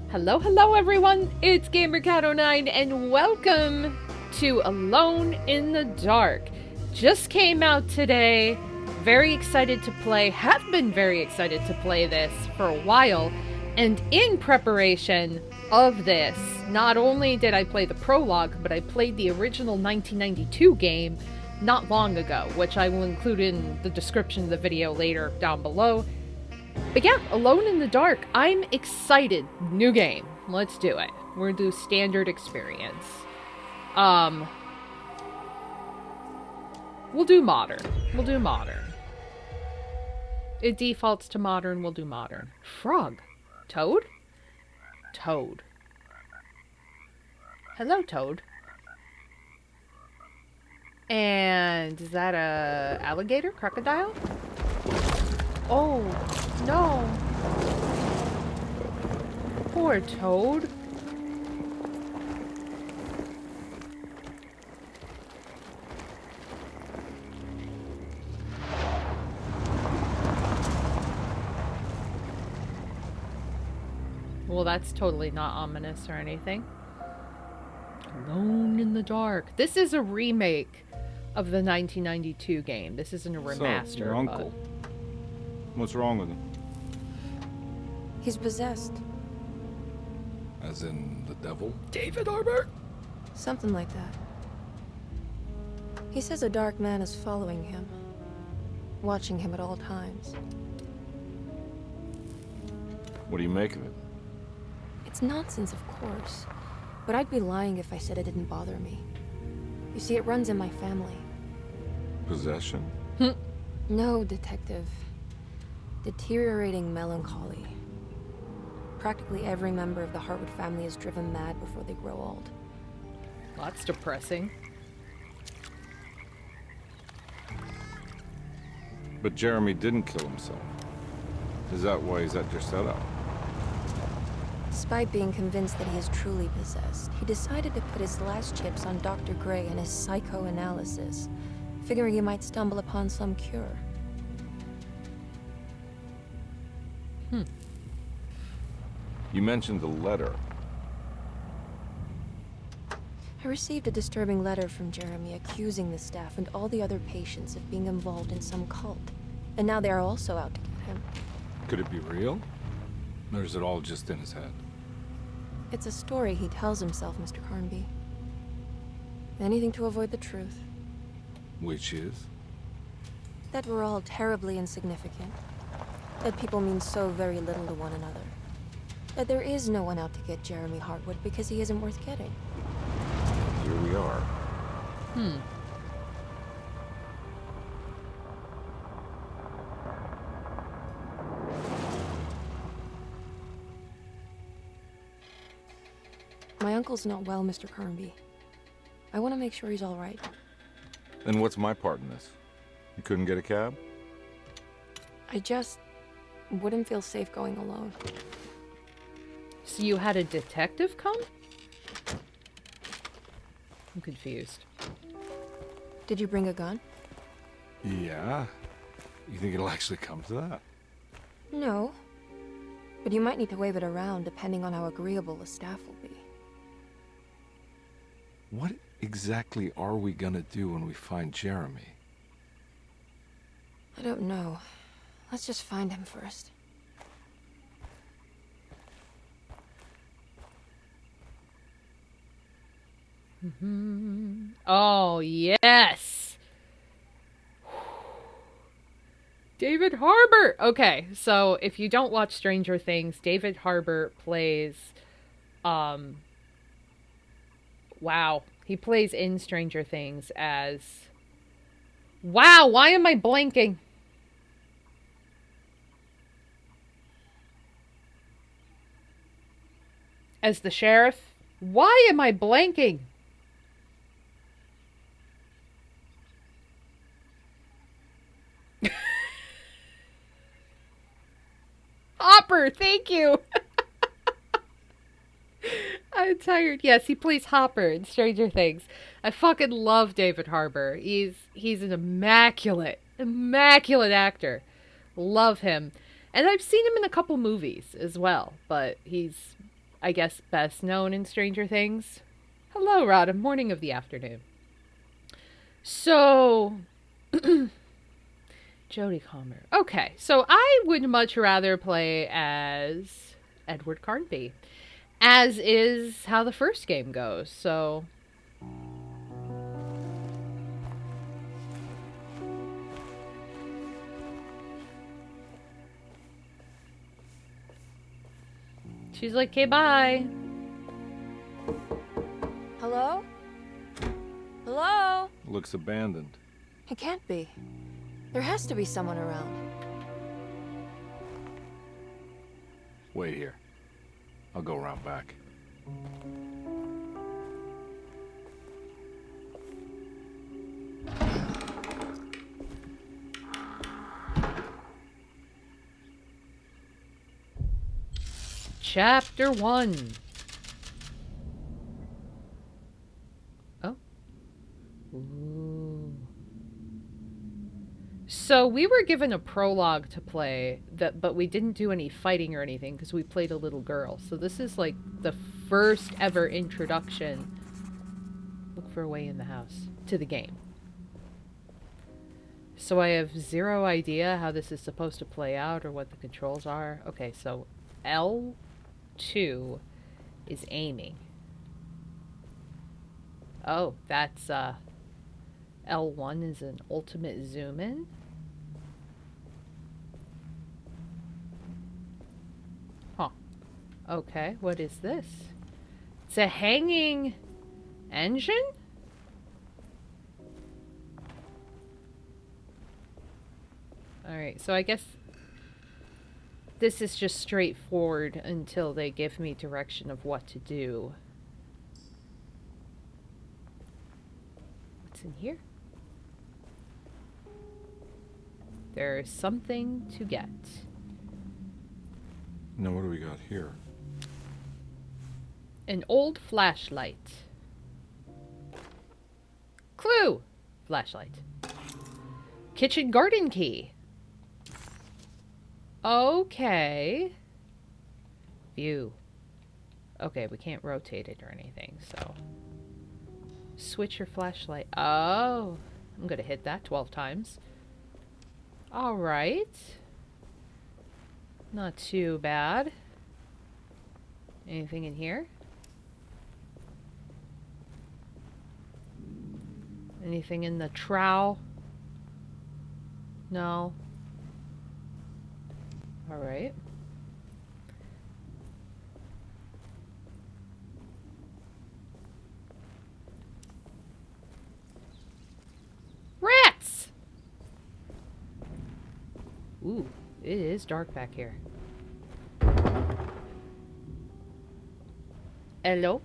Hello everyone, it's GamerCat09 and welcome to Alone in the Dark. Just came out today, very excited to play, have been very excited to play this for a while, and in preparation of this, not only did I play the prologue, but I played the original 1992 game not long ago, which I will include in the description of the video later down below. But yeah, Alone in the Dark. I'm excited. New game. Let's do it. We're gonna do standard experience. We'll do modern. It defaults to modern, we'll do modern. Frog. Toad? Toad. Hello, Toad. And is that a alligator? Crocodile? Oh, no. Poor Toad. Well, that's totally not ominous or anything. Alone in the Dark. This is a remake of the 1992 game. This isn't a remaster. So, your uncle. What's wrong with him? He's possessed. As in the devil? David Harbour? Something like that. He says a dark man is following him, watching him at all times. What do you make of it? It's nonsense, of course, but I'd be lying if I said it didn't bother me. You see, it runs in my family. Possession? No, detective. Deteriorating melancholy. Practically every member of the Hartwood family is driven mad before they grow old. That's depressing. But Jeremy didn't kill himself. Is that why he's at Derceto? Despite being convinced that he is truly possessed, he decided to put his last chips on Dr. Gray and his psychoanalysis, figuring he might stumble upon some cure. You mentioned the letter. I received a disturbing letter from Jeremy accusing the staff and all the other patients of being involved in some cult. And now they are also out to get him. Could it be real? Or is it all just in his head? It's a story he tells himself, Mr. Carnby. Anything to avoid the truth. Which is? That we're all terribly insignificant. That people mean so very little to one another. That there is no one out to get Jeremy Hartwood because he isn't worth getting. Here we are. My uncle's not well, Mr. Carnby. I want to make sure he's all right. Then what's my part in this? You couldn't get a cab? I just wouldn't feel safe going alone. So you had a detective come? I'm confused. Did you bring a gun? Yeah. You think it'll actually come to that? No. But you might need to wave it around depending on how agreeable the staff will be. What exactly are we gonna do when we find Jeremy? I don't know. Let's just find him first. Oh, yes! David Harbour! Okay, so if you don't watch Stranger Things, David Harbour plays, wow. He plays in Stranger Things as... Wow, why am I blanking? As the sheriff? Why am I blanking? Hopper, thank you. I'm tired. Yes, he plays Hopper in Stranger Things. I fucking love David Harbour. He's an immaculate actor. Love him. And I've seen him in a couple movies as well, but he's I guess, best known in Stranger Things. Hello, Rodham. Morning of the afternoon. So, Jodie Comer. Okay, so I would much rather play as Edward Carnby, as is how the first game goes. So, she's like, "Okay, bye." Hello? Hello? Looks abandoned. It can't be. There has to be someone around. Wait here. I'll go around back. Chapter 1. Oh. Ooh. So we were given a prologue to play, but we didn't do any fighting or anything because we played a little girl. So this is like the first ever introduction. Look for a way in the house to the game. So I have zero idea how this is supposed to play out or what the controls are. Okay, so L2 is aiming. Oh, that's L1 is an ultimate zoom in. Huh. Okay, what is this? It's a hanging engine? Alright, so I guess this is just straightforward until they give me direction of what to do. What's in here? There's something to get. Now what do we got here? An old flashlight. Clue! Flashlight. Kitchen garden key. Okay. View. Okay, we can't rotate it or anything, so. Switch your flashlight. Oh. I'm gonna hit that 12 times. Alright. Not too bad. Anything in here? Anything in the trowel? No. Alright. Rats! Ooh, it is dark back here. Hello?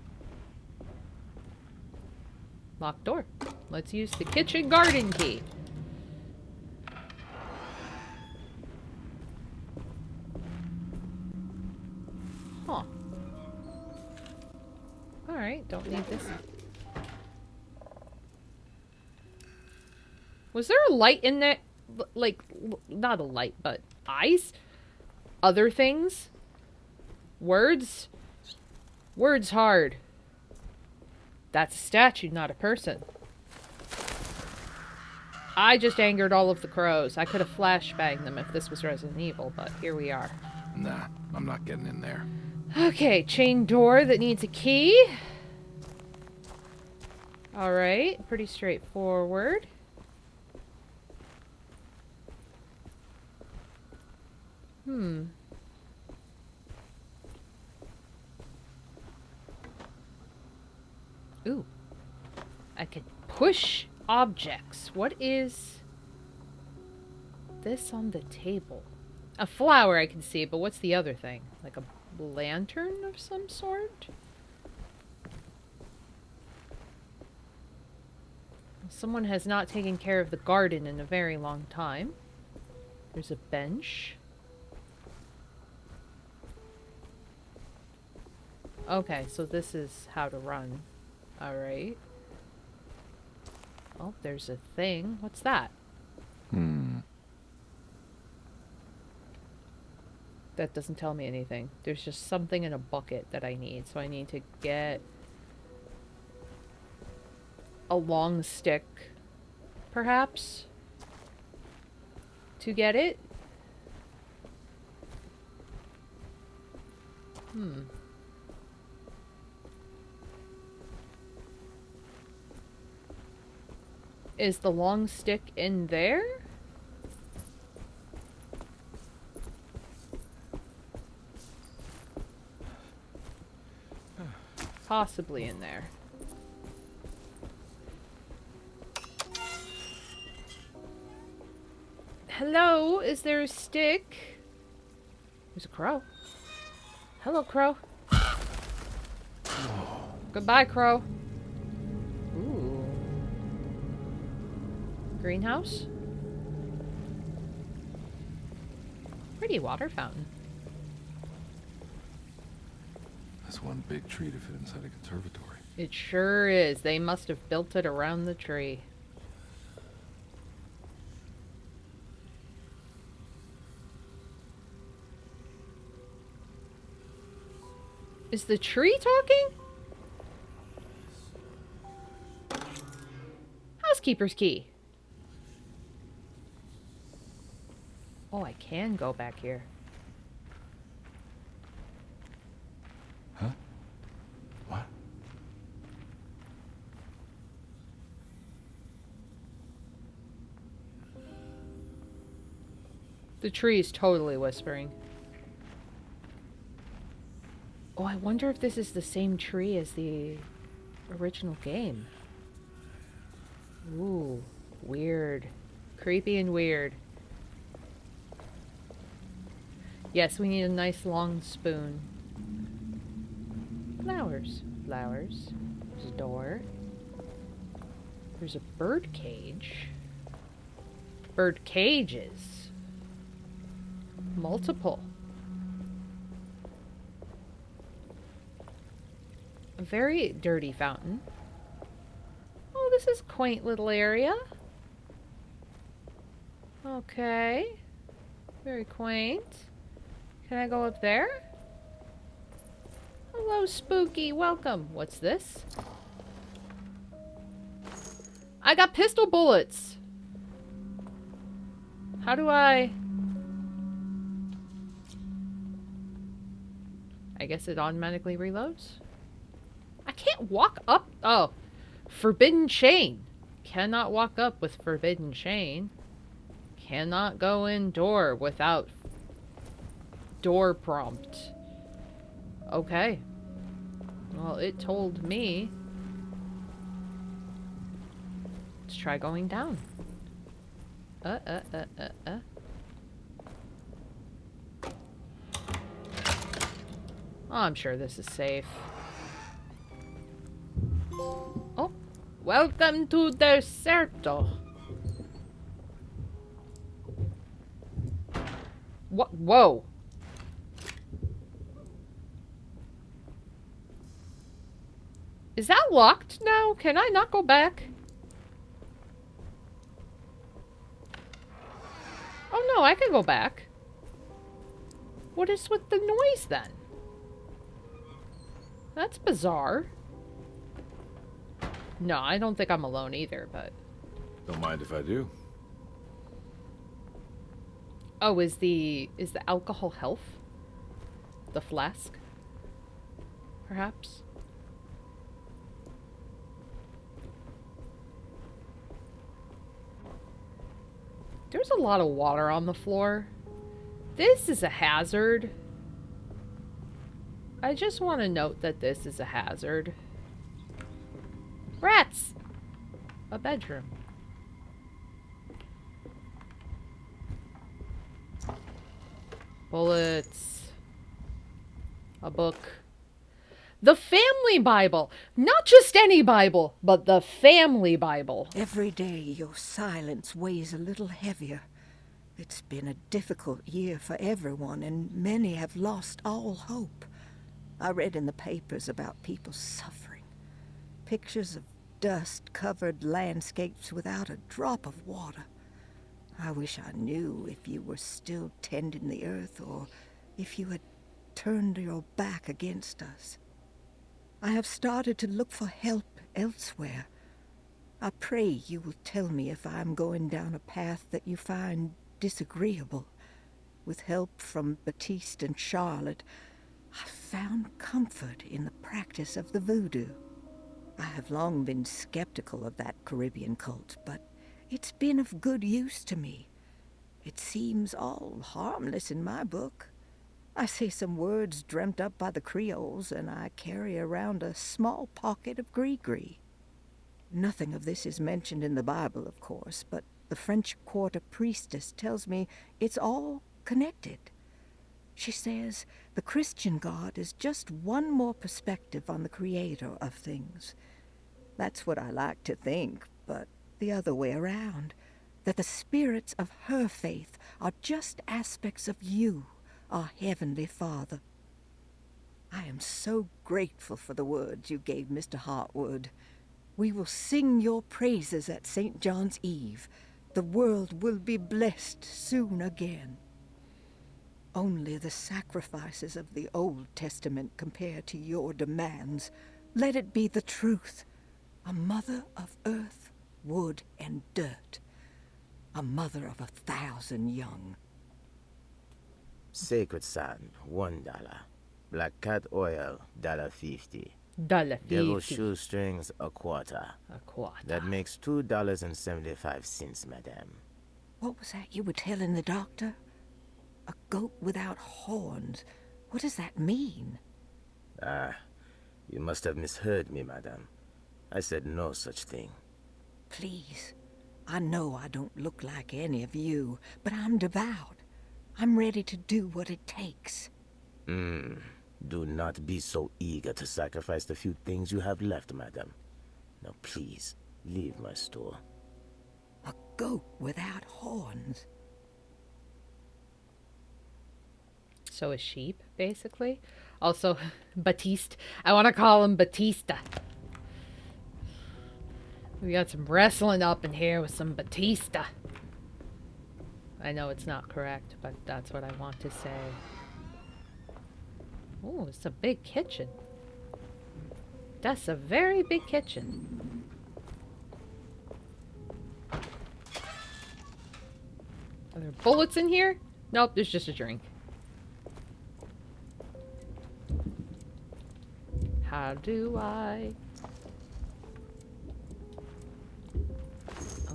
Locked door. Let's use the kitchen garden key. Huh. Alright, don't need this. Was there a light in there? Like, not a light, but eyes? Other things? Words? Words hard. That's a statue, not a person. I just angered all of the crows. I could have flashbanged them if this was Resident Evil, but here we are. Nah, I'm not getting in there. Okay, chain door that needs a key. Alright, pretty straightforward. Ooh. I could push objects. What is this on the table? A flower I can see, but what's the other thing? Like a lantern of some sort? Someone has not taken care of the garden in a very long time. There's a bench. Okay, so this is how to run. Alright. Oh, there's a thing. What's that? That doesn't tell me anything. There's just something in a bucket that I need. So I need to get a long stick, perhaps, to get it. Is the long stick in there? Possibly in there. Hello, is there a stick? There's a crow. Hello, crow. Goodbye, crow. Ooh. Greenhouse? Pretty water fountain. That's one big tree to fit inside a conservatory. It sure is. They must have built it around the tree. Is the tree talking? Housekeeper's key. Oh, I can go back here. Huh? What? The tree is totally whispering. Oh, I wonder if this is the same tree as the original game. Ooh, weird. Creepy and weird. Yes, we need a nice long spoon. Flowers. Flowers. There's a door. There's a bird cage. Bird cages. Multiple. A very dirty fountain. Oh, this is a quaint little area. Okay. Very quaint. Can I go up there? Hello, Spooky. Welcome. What's this? I got pistol bullets. How do I guess it automatically reloads. I can't walk up. Oh. Forbidden chain. Cannot walk up with forbidden chain. Cannot go in door without door prompt. Okay. Well, it told me. Let's try going down. Oh, I'm sure this is safe. Oh. Welcome to Derceto. What? Whoa. Is that locked now? Can I not go back? Oh no, I can go back. What is with the noise then? That's bizarre. No, I don't think I'm alone either, but... Don't mind if I do. Oh, is the alcohol health? The flask? Perhaps? There's a lot of water on the floor. This is a hazard. I just want to note that this is a hazard. Rats! A bedroom. Bullets. A book. The Family Bible! Not just any Bible, but the Family Bible. Every day your silence weighs a little heavier. It's been a difficult year for everyone, and many have lost all hope. I read in the papers about people suffering. Pictures of dust-covered landscapes without a drop of water. I wish I knew if you were still tending the earth or if you had turned your back against us. I have started to look for help elsewhere. I pray you will tell me if I am going down a path that you find disagreeable. With help from Baptiste and Charlotte, I found comfort in the practice of the voodoo. I have long been skeptical of that Caribbean cult, but it's been of good use to me. It seems all harmless in my book. I say some words dreamt up by the Creoles, and I carry around a small pocket of gree-gree. Nothing of this is mentioned in the Bible, of course, but the French Quarter priestess tells me it's all connected. She says the Christian God is just one more perspective on the creator of things. That's what I like to think, but the other way around, that the spirits of her faith are just aspects of you, our Heavenly Father. I am so grateful for the words you gave Mr. Hartwood. We will sing your praises at St. John's Eve. The world will be blessed soon again. Only the sacrifices of the Old Testament compare to your demands. Let it be the truth. A mother of earth, wood, and dirt. A mother of 1,000 young. Sacred sand, $1. Black cat oil, $1.50. Devil $1.50. shoestrings, a quarter. A quarter. That makes $2.75, madame. What was that you were telling the doctor? A goat without horns. What does that mean? Ah, you must have misheard me, madame. I said no such thing. Please. I know I don't look like any of you, but I'm devout. I'm ready to do what it takes. Do not be so eager to sacrifice the few things you have left, madame. Now please, leave my store. A goat without horns. So a sheep, basically. Also, Batiste. I want to call him Batista. We got some wrestling up in here with some Batista. I know it's not correct, but that's what I want to say. Oh, it's a big kitchen. That's a very big kitchen. Are there bullets in here? Nope, there's just a drink. How do I...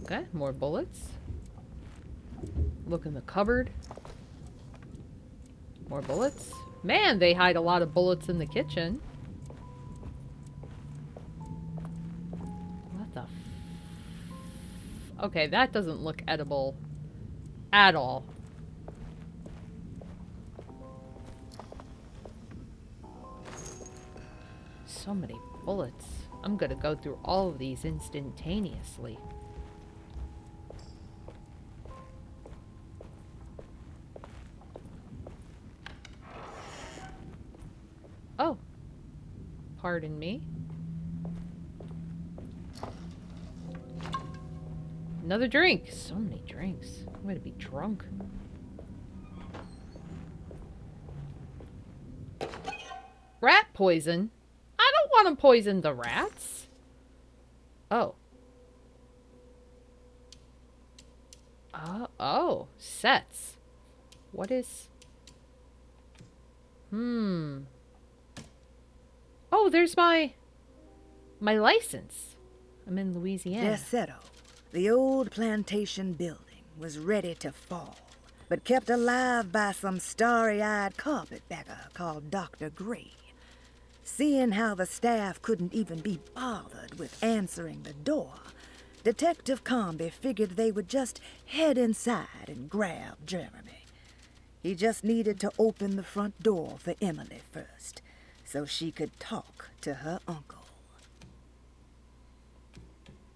Okay, more bullets. Look in the cupboard. More bullets. Man, they hide a lot of bullets in the kitchen. What the f... Okay, that doesn't look edible at all. So many bullets. I'm gonna go through all of these instantaneously. Oh. Pardon me. Another drink. So many drinks. I'm gonna be drunk. Rat poison? I don't want to poison the rats. Oh. Oh. Sets. What is... Oh, there's my license. I'm in Louisiana. Derceto, the old plantation building, was ready to fall, but kept alive by some starry-eyed carpetbagger called Dr. Gray. Seeing how the staff couldn't even be bothered with answering the door, Detective Comby figured they would just head inside and grab Jeremy. He just needed to open the front door for Emily first, so she could talk to her uncle.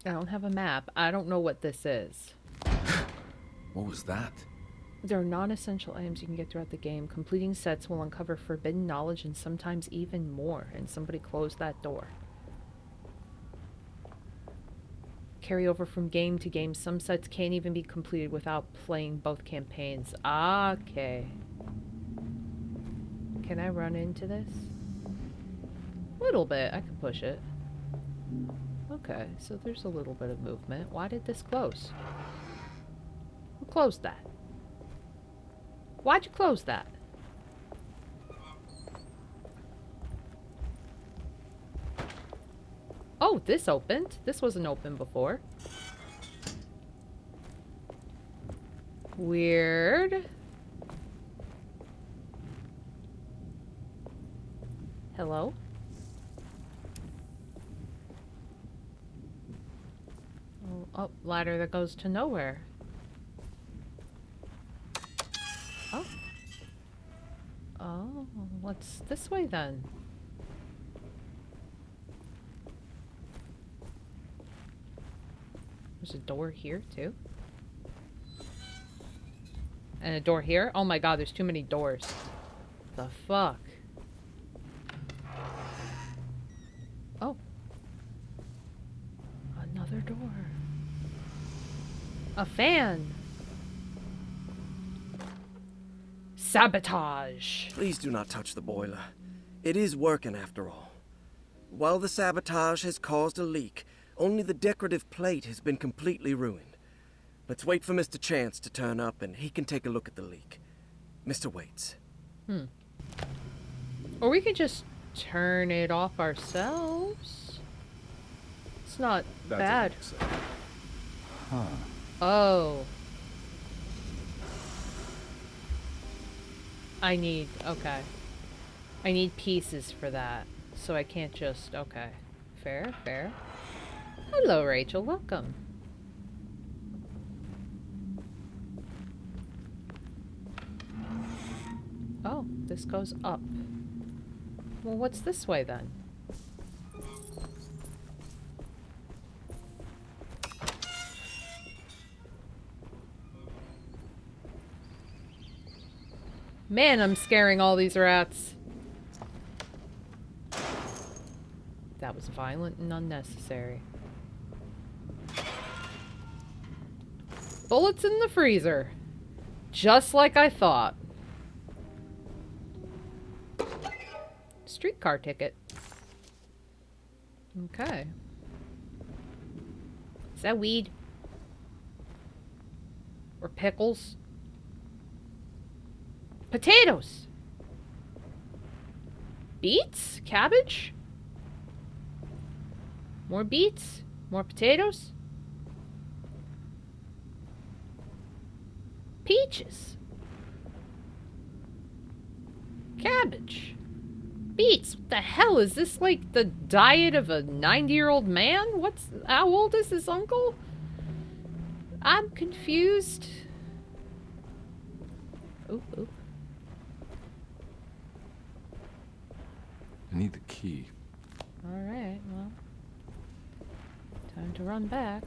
I don't have a map. I don't know what this is. What was that? There are non-essential items you can get throughout the game. Completing sets will uncover forbidden knowledge and sometimes even more. And somebody closed that door. Carry over from game to game. Some sets can't even be completed without playing both campaigns. Okay. Can I run into this? A little bit. I can push it. Okay, so there's a little bit of movement. Why did this close? Who closed that? Why'd you close that? Oh, this opened. This wasn't open before. Weird. Hello? Oh, ladder that goes to nowhere. Oh. Oh, what's this way then? There's a door here too. And a door here? Oh my god, there's too many doors. The fuck? Oh. Another door. A fan. Sabotage. Please do not touch the boiler. It is working after all. While the sabotage has caused a leak, only the decorative plate has been completely ruined. Let's wait for Mr. Chance to turn up and he can take a look at the leak. Mr. Waits. Or we could just turn it off ourselves. It's not bad. Huh. Oh. Okay. I need pieces for that. So I can't just, okay. Fair, fair. Hello, Rachel, welcome. Oh, this goes up. Well, what's this way then? Man, I'm scaring all these rats. That was violent and unnecessary. Bullets in the freezer. Just like I thought. Streetcar ticket. Okay. Is that weed? Or pickles? Potatoes! Beets? Cabbage? More beets? More potatoes? Peaches? Cabbage? Beets? What the hell? Is this like the diet of a 90-year-old man? How old is his uncle? I'm confused. Oop, oop. I need the key. Alright, well. Time to run back.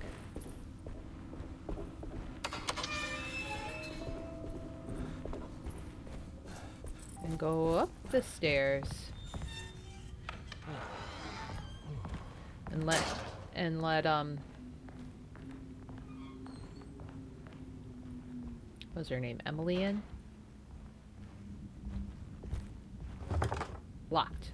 And go up the stairs. And let what's her name? Emily in? Locked.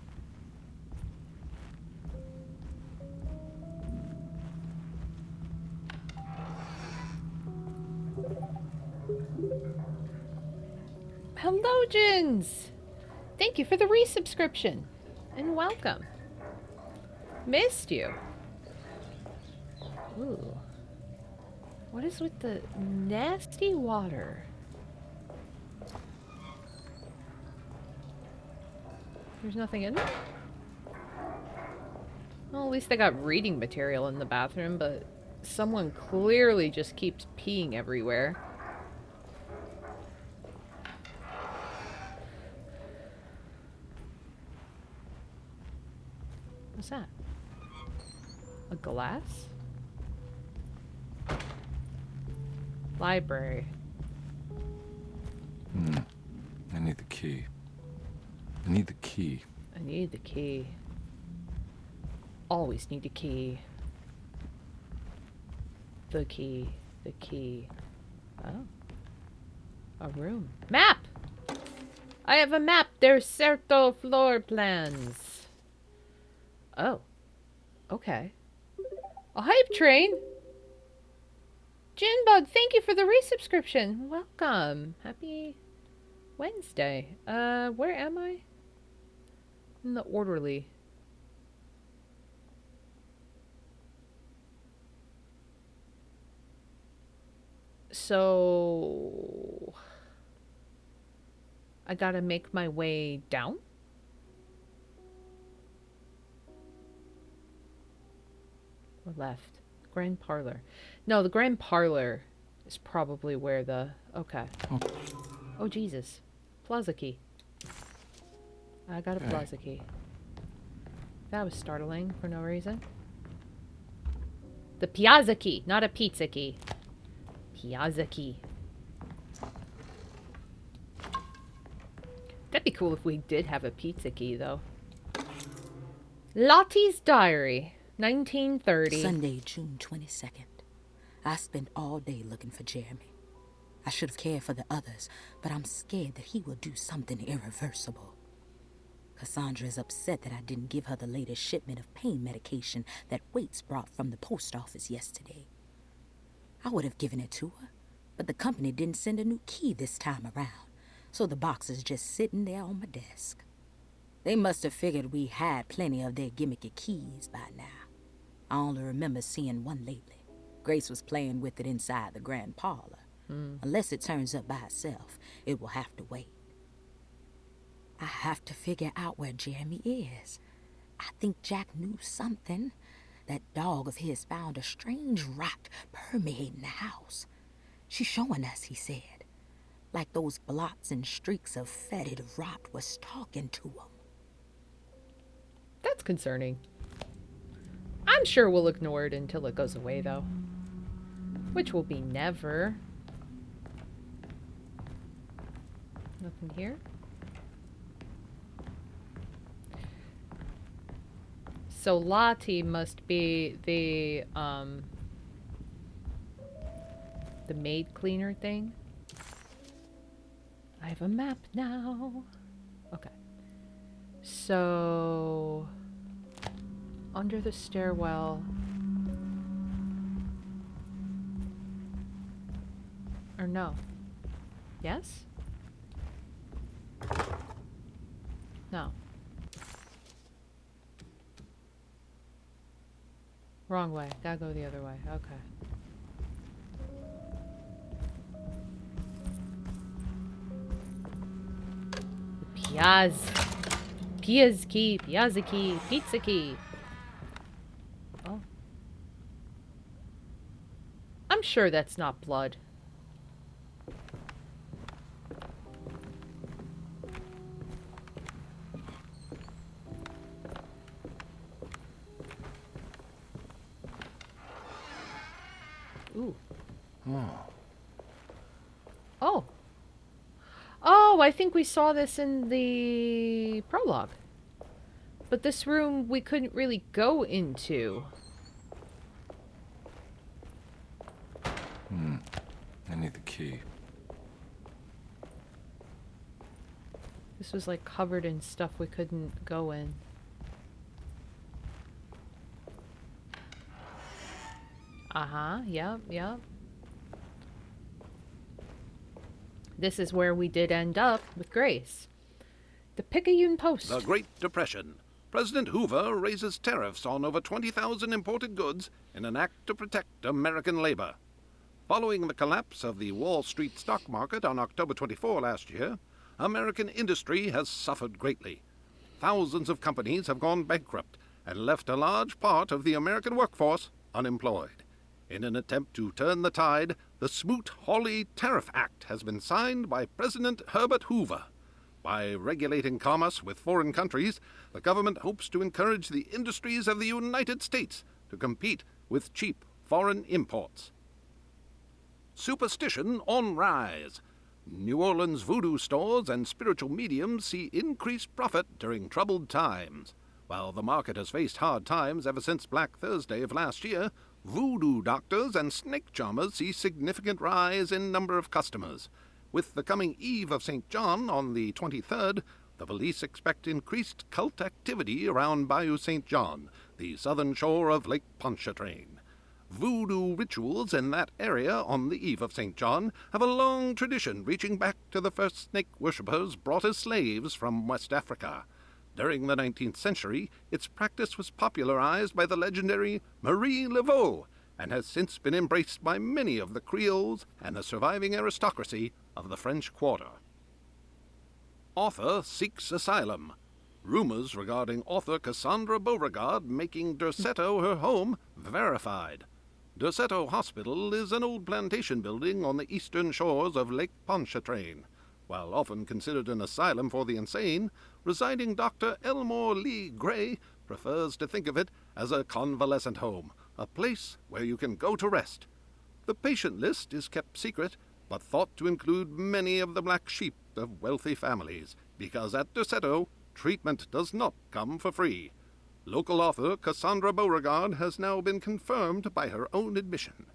Hello, Jins! Thank you for the resubscription. And welcome. Missed you. Ooh. What is with the nasty water? There's nothing in there? Well, at least they got reading material in the bathroom, but someone clearly just keeps peeing everywhere. What's that? A glass? Library. I need the key. I need the key. I need the key. Always need a key. The key. The key. Oh. A room. Map! I have a map. Derceto floor plans. Oh. Okay. A hype train? Jinbug, thank you for the resubscription. Welcome. Happy Wednesday. Where am I? In the orderly. So I gotta make my way down? Or left? Grand Parlor. No, the Grand Parlor is probably where the... Okay. Oh, Jesus. Plaza key. I got a plaza key. That was startling for no reason. The Piazza key, not a pizza key. Piazza key. That'd be cool if we did have a pizza key, though. Lottie's Diary, 1930. Sunday, June 22nd. I spent all day looking for Jeremy. I should have cared for the others, but I'm scared that he will do something irreversible. Cassandra is upset that I didn't give her the latest shipment of pain medication that Waits brought from the post office yesterday. I would have given it to her, but the company didn't send a new key this time around, so the box is just sitting there on my desk. They must have figured we had plenty of their gimmicky keys by now. I only remember seeing one lately. Grace was playing with it inside the grand parlor. Unless it turns up by itself, it will have to wait. I have to figure out where Jeremy is. I think Jack knew something. That dog of his found a strange rot permeating the house. She's showing us, he said. Like those blots and streaks of fetid rot was talking to him. That's concerning. I'm sure we'll ignore it until it goes away, though. Which will be never. Nothing here. So Lottie must be the maid cleaner thing. I have a map now. Okay. So under the stairwell. Or no. Yes? No. Wrong way. Gotta go the other way. Okay. Piazza key, Piazza key, pizza key. Oh. I'm sure that's not blood. Ooh. Oh. Oh, I think we saw this in the prologue. But this room we couldn't really go into. I need the key. This was like covered in stuff we couldn't go in. Uh-huh, yep. This is where we did end up with Grace. The Picayune Post. The Great Depression. President Hoover raises tariffs on over 20,000 imported goods in an act to protect American labor. Following the collapse of the Wall Street stock market on October 24 last year, American industry has suffered greatly. Thousands of companies have gone bankrupt and left a large part of the American workforce unemployed. In an attempt to turn the tide, the Smoot-Hawley Tariff Act has been signed by President Herbert Hoover. By regulating commerce with foreign countries, the government hopes to encourage the industries of the United States to compete with cheap foreign imports. Superstition on rise. New Orleans voodoo stores and spiritual mediums see increased profit during troubled times. While the market has faced hard times ever since Black Thursday of last year, voodoo doctors and snake charmers see significant rise in number of customers. With the coming Eve of St. John on the 23rd, the police expect increased cult activity around Bayou St. John, the southern shore of Lake Pontchartrain. Voodoo rituals in that area on the eve of St. John have a long tradition reaching back to the first snake worshippers brought as slaves from West Africa. During the 19th century, its practice was popularized by the legendary Marie Laveau and has since been embraced by many of the Creoles and the surviving aristocracy of the French Quarter. Author seeks asylum. Rumors regarding author Cassandra Beauregard making Derceto her home verified. Derceto Hospital is an old plantation building on the eastern shores of Lake Pontchartrain. While often considered an asylum for the insane, residing Dr. Elmore Lee Gray prefers to think of it as a convalescent home, a place where you can go to rest. The patient list is kept secret, but thought to include many of the black sheep of wealthy families, because at Derceto, treatment does not come for free. Local author Cassandra Beauregard has now been confirmed by her own admission.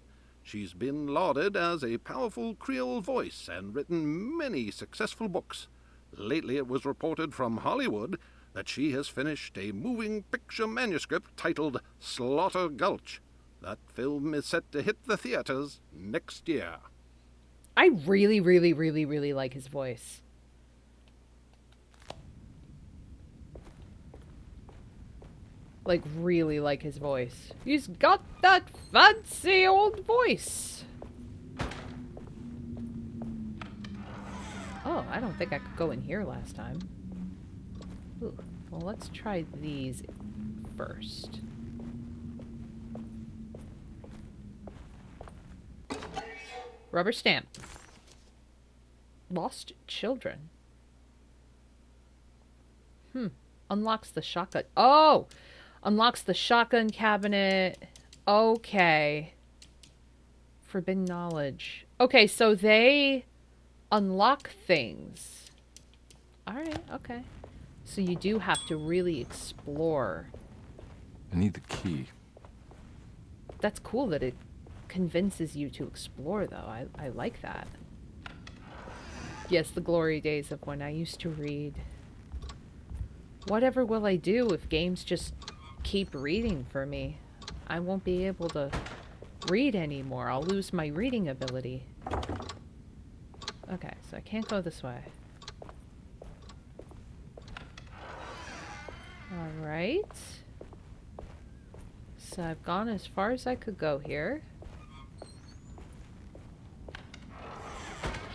She's been lauded as a powerful Creole voice and written many successful books. Lately it was reported from Hollywood that she has finished a moving picture manuscript titled Slaughter Gulch. That film is set to hit the theaters next year. I really, really, really, really like his voice. Like, really like his voice. He's got that fancy old voice. Oh, I don't think I could go in here last time. Ooh, well, let's try these first. Rubber stamp. Lost children. Unlocks the shotgun. Oh! Unlocks the shotgun cabinet. Okay. Forbidden knowledge. Okay, so they unlock things. Alright, okay. So you do have to really explore. I need the key. That's cool that it convinces you to explore, though. I like that. Yes, the glory days of when I used to read. Whatever will I do if games just keep reading for me? I won't be able to read anymore. I'll lose my reading ability. Okay, so I can't go this way. Alright. So I've gone as far as I could go here.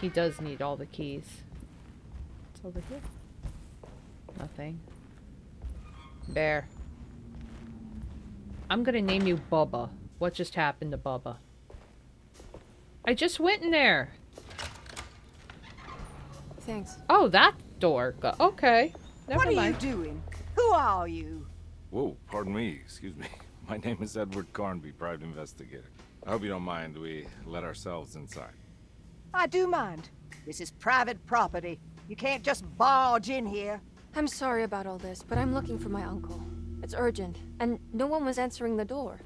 He does need all the keys. What's over here? Nothing. Bear. I'm gonna name you Bubba. What just happened to Bubba? I just went in there. Thanks. Oh, that door. Okay. Never What are mind. you doing? Who are you? Whoa, pardon me, excuse me. My name is Edward Carnby, private investigator. I hope you don't mind we let ourselves inside. I do mind. This is private property. You can't just barge in here. I'm sorry about all this, but I'm looking for my uncle. It's urgent, and no one was answering the door.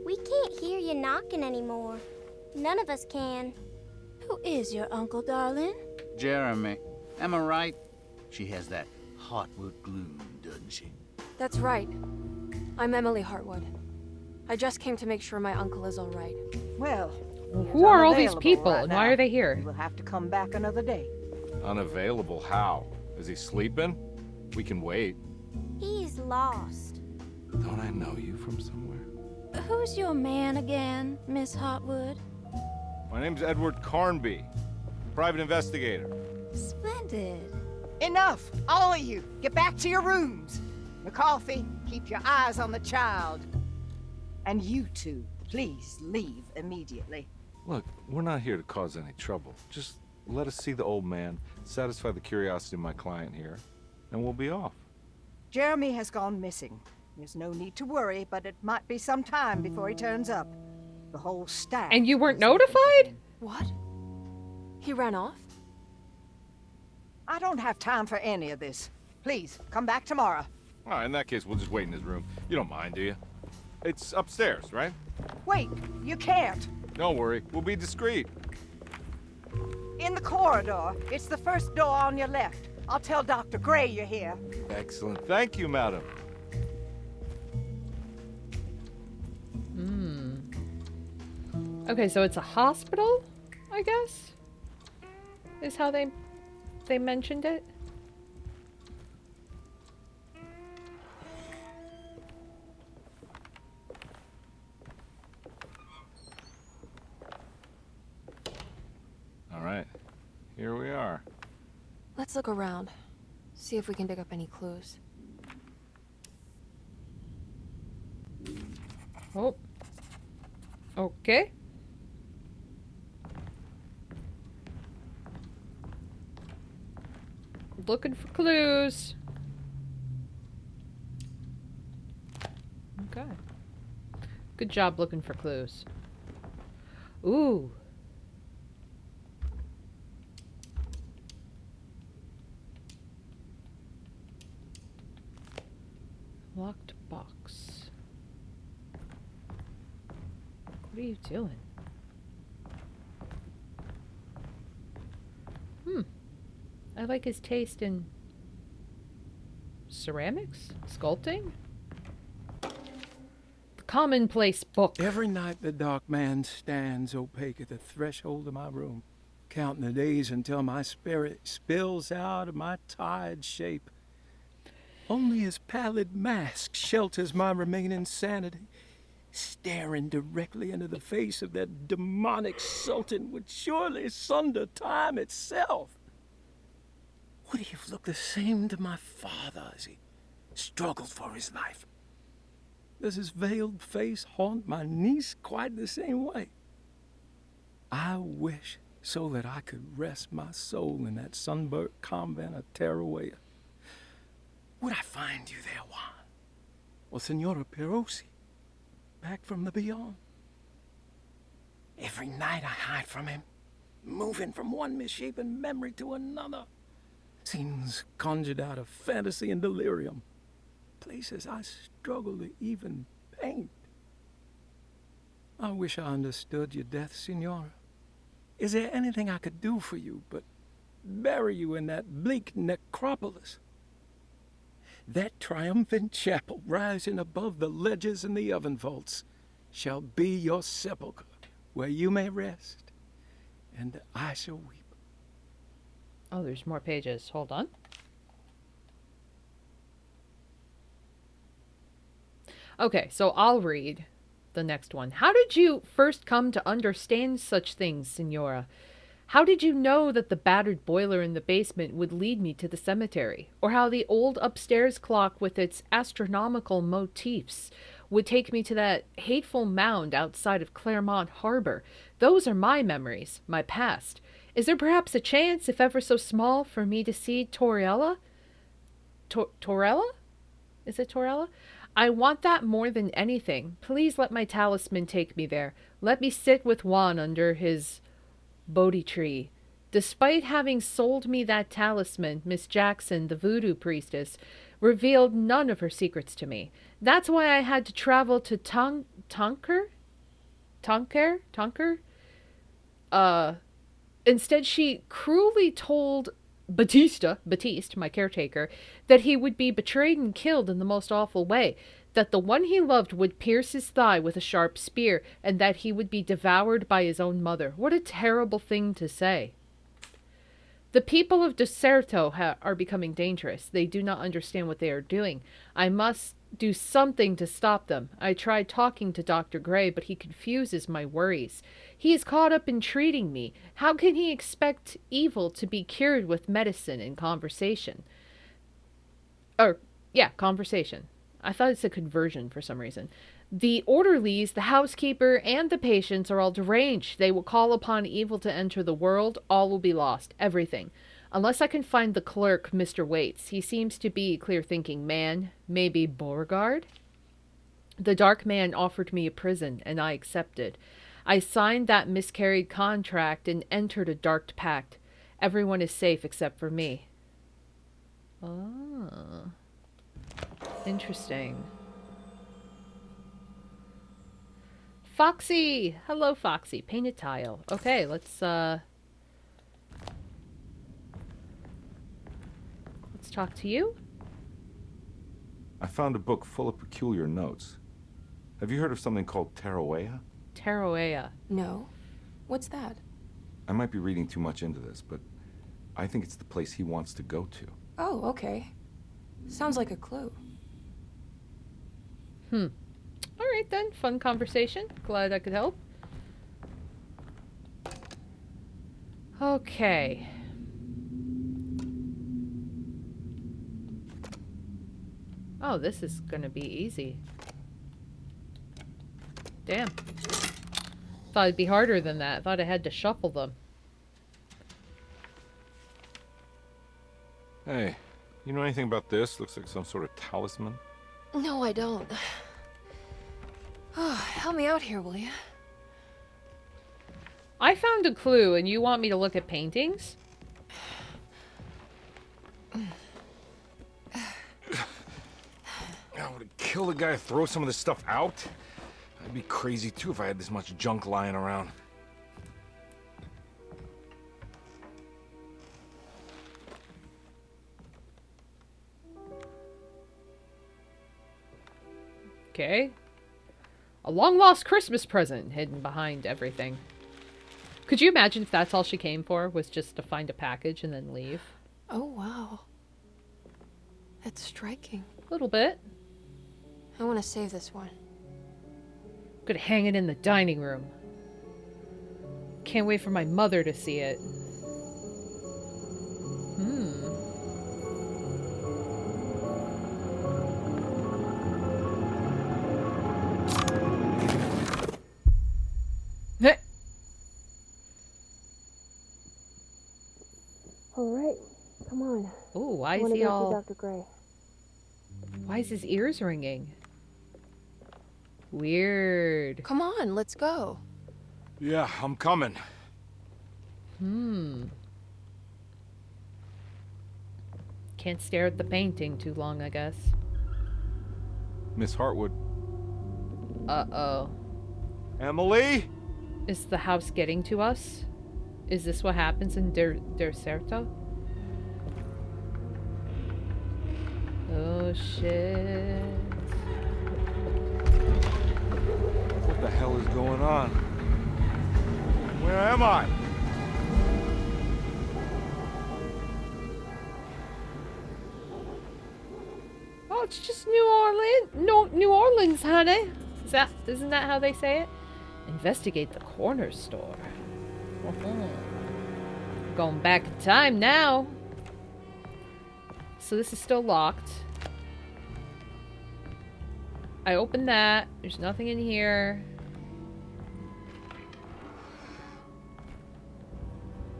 We can't hear you knocking anymore. None of us can. Who is your uncle, darling? Jeremy. Am I right? She has that Heartwood gloom, doesn't she? That's right. I'm Emily Hartwood. I just came to make sure my uncle is all right. Well, Who are all these unavailable people, right and why now. are they here? You will have to come back another day. Unavailable? How? Is he sleeping? We can wait. He's lost. Don't I know you from somewhere? Who's your man again, Miss Hartwood? My name's Edward Carnby, private investigator. Splendid. Enough! All of you! Get back to your rooms! McCarthy, keep your eyes on the child. And you two, please leave immediately. Look, we're not here to cause any trouble. Just let us see the old man, satisfy the curiosity of my client here, and we'll be off. Jeremy has gone missing. There's no need to worry, but it might be some time before he turns up. The whole staff. And you weren't is looking for notified? him. What? He ran off? I don't have time for any of this. Please, come back tomorrow. All right, in that case, we'll just wait in his room. You don't mind, do you? It's upstairs, right? Wait, you can't. Don't worry, we'll be discreet. In In the corridor. It's the first door on your left. I'll tell Dr. Gray you're here. Excellent. Thank you, madam. Okay, so it's a hospital, I guess? Is how they mentioned it? All right. Here we are. Let's look around. See if we can dig up any clues. Oh. Okay. Looking for clues. Okay. Good job looking for clues. Ooh. Locked box. What are you doing? I like his taste in ceramics? Sculpting? The commonplace book. Every night the dark man stands opaque at the threshold of my room, counting the days until my spirit spills out of my tired shape. Only his pallid mask shelters my remaining sanity. Staring directly into the face of that demonic sultan would surely sunder time itself. Would he have looked the same to my father as he struggled for his life? Does his veiled face haunt my niece quite the same way? I wish so that I could rest my soul in that sunburnt convent of Teruel. Would I find you there, Juan? Or Senora Perosi, back from the beyond? Every night I hide from him, moving from one misshapen memory to another. Scenes conjured out of fantasy and delirium. Places I struggle to even paint. I wish I understood your death, Senora. Is there anything I could do for you but bury you in that bleak necropolis? That triumphant chapel rising above the ledges and the oven vaults shall be your sepulchre, where you may rest, and I shall weep. Oh, there's more pages. Hold on. Okay, so I'll read the next one. How did you first come to understand such things, Signora? How did you know that the battered boiler in the basement would lead me to the cemetery? Or how the old upstairs clock with its astronomical motifs would take me to that hateful mound outside of Claremont Harbor? Those are my memories, my past. Is there perhaps a chance, if ever so small, for me to see Torella? Torella? Is it Torella? I want that more than anything. Please let my talisman take me there. Let me sit with Juan under his Bodhi tree. Despite having sold me that talisman, Miss Jackson, the voodoo priestess, revealed none of her secrets to me. That's why I had to travel to Tonker? Instead, she cruelly told Batiste, my caretaker, that he would be betrayed and killed in the most awful way, that the one he loved would pierce his thigh with a sharp spear, and that he would be devoured by his own mother. What a terrible thing to say. The people of Derceto are becoming dangerous. They do not understand what they are doing. I must do something to stop them. I tried talking to Dr. Gray, but he confuses my worries. He is caught up in treating me. How can he expect evil to be cured with medicine and conversation? Conversation. I thought it said conversion for some reason. The orderlies, the housekeeper, and the patients are all deranged. They will call upon evil to enter the world. All will be lost. Everything. Unless I can find the clerk, Mr. Waits. He seems to be a clear-thinking man. Maybe Beauregard? The dark man offered me a prison, and I accepted. I signed that miscarried contract and entered a dark pact. Everyone is safe except for me. Ah. Interesting. Foxy! Hello, Foxy. Painted tile. Okay, let's Let's talk to you. I found a book full of peculiar notes. Have you heard of something called Tarawea? Tarawea. No. What's that? I might be reading too much into this, but I think it's the place he wants to go to. Oh, okay. Sounds like a clue. All right then. Fun conversation. Glad I could help. Okay. Oh, this is gonna be easy. Damn. Thought it'd be harder than that. Thought I had to shuffle them. Hey, you know anything about this? Looks like some sort of talisman. No, I don't. Oh, help me out here, will you? I found a clue and you want me to look at paintings? I would kill the guy, throw some of this stuff out. I'd be crazy too if I had this much junk lying around. Okay. A long-lost Christmas present hidden behind everything. Could you imagine if that's all she came for, was just to find a package and then leave? Oh, wow. That's striking. A little bit. I want to save this one. Could hang it in the dining room. Can't wait for my mother to see it. All right, come on. Ooh, why I is wanna he go see all... Dr. Gray. Why is his ears ringing? Weird. Come on, let's go. Yeah, I'm coming. Can't stare at the painting too long, I guess. Miss Hartwood. Uh-oh. Emily? Is the house getting to us? Is this what happens in Derceto? Oh, shit. What the hell is going on? Where am I? Oh, it's just New Orleans. No, New Orleans, honey. Isn't that how they say it? Investigate the corner store. Going back in time now. So this is still locked. I opened that. There's nothing in here.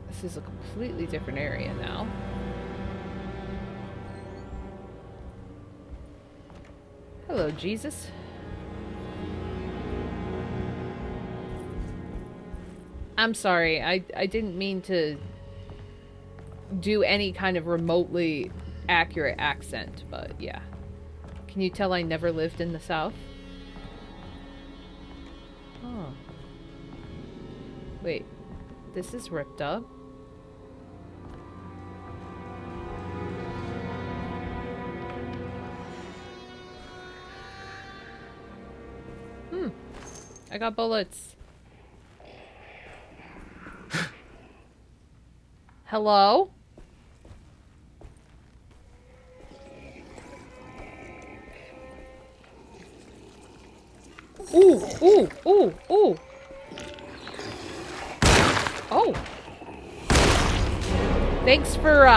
This is a completely different area now. Hello, Jesus. I'm sorry. I didn't mean to do any kind of remotely accurate accent, but yeah. Can you tell I never lived in the South? Oh. Wait. This is ripped up. I got bullets. Hello? Ooh, ooh, ooh, ooh. Oh. Thanks for,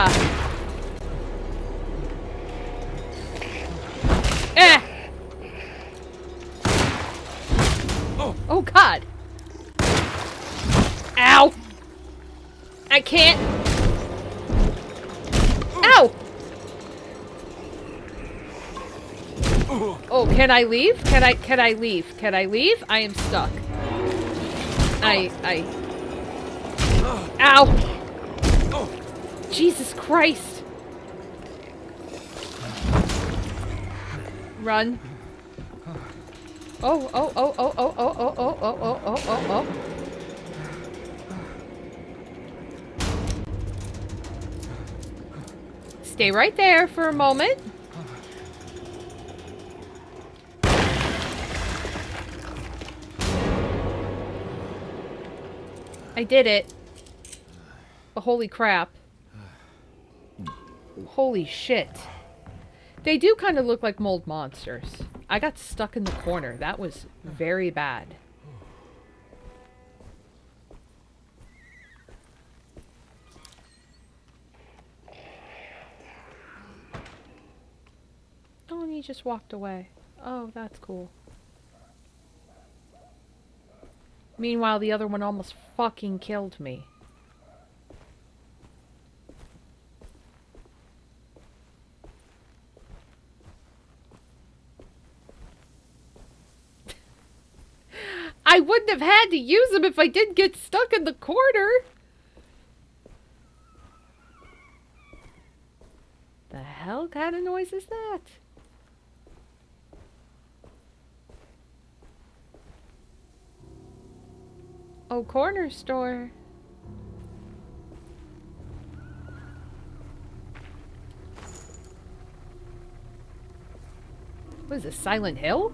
Oh, God. Ow. I can't. Ow. Oh, can I leave? Can I leave? Can I leave? I am stuck. Ow. Jesus Christ. Run. Oh. stay right there for a moment. I did it. But holy crap. Holy shit. They do kind of look like mold monsters. I got stuck in the corner. That was very bad. Oh, and he just walked away. Oh, that's cool. Meanwhile, the other one almost fucking killed me. I wouldn't have had to use them if I didn't get stuck in the corner. The hell kind of noise is that? Oh, corner store. What is this, Silent Hill?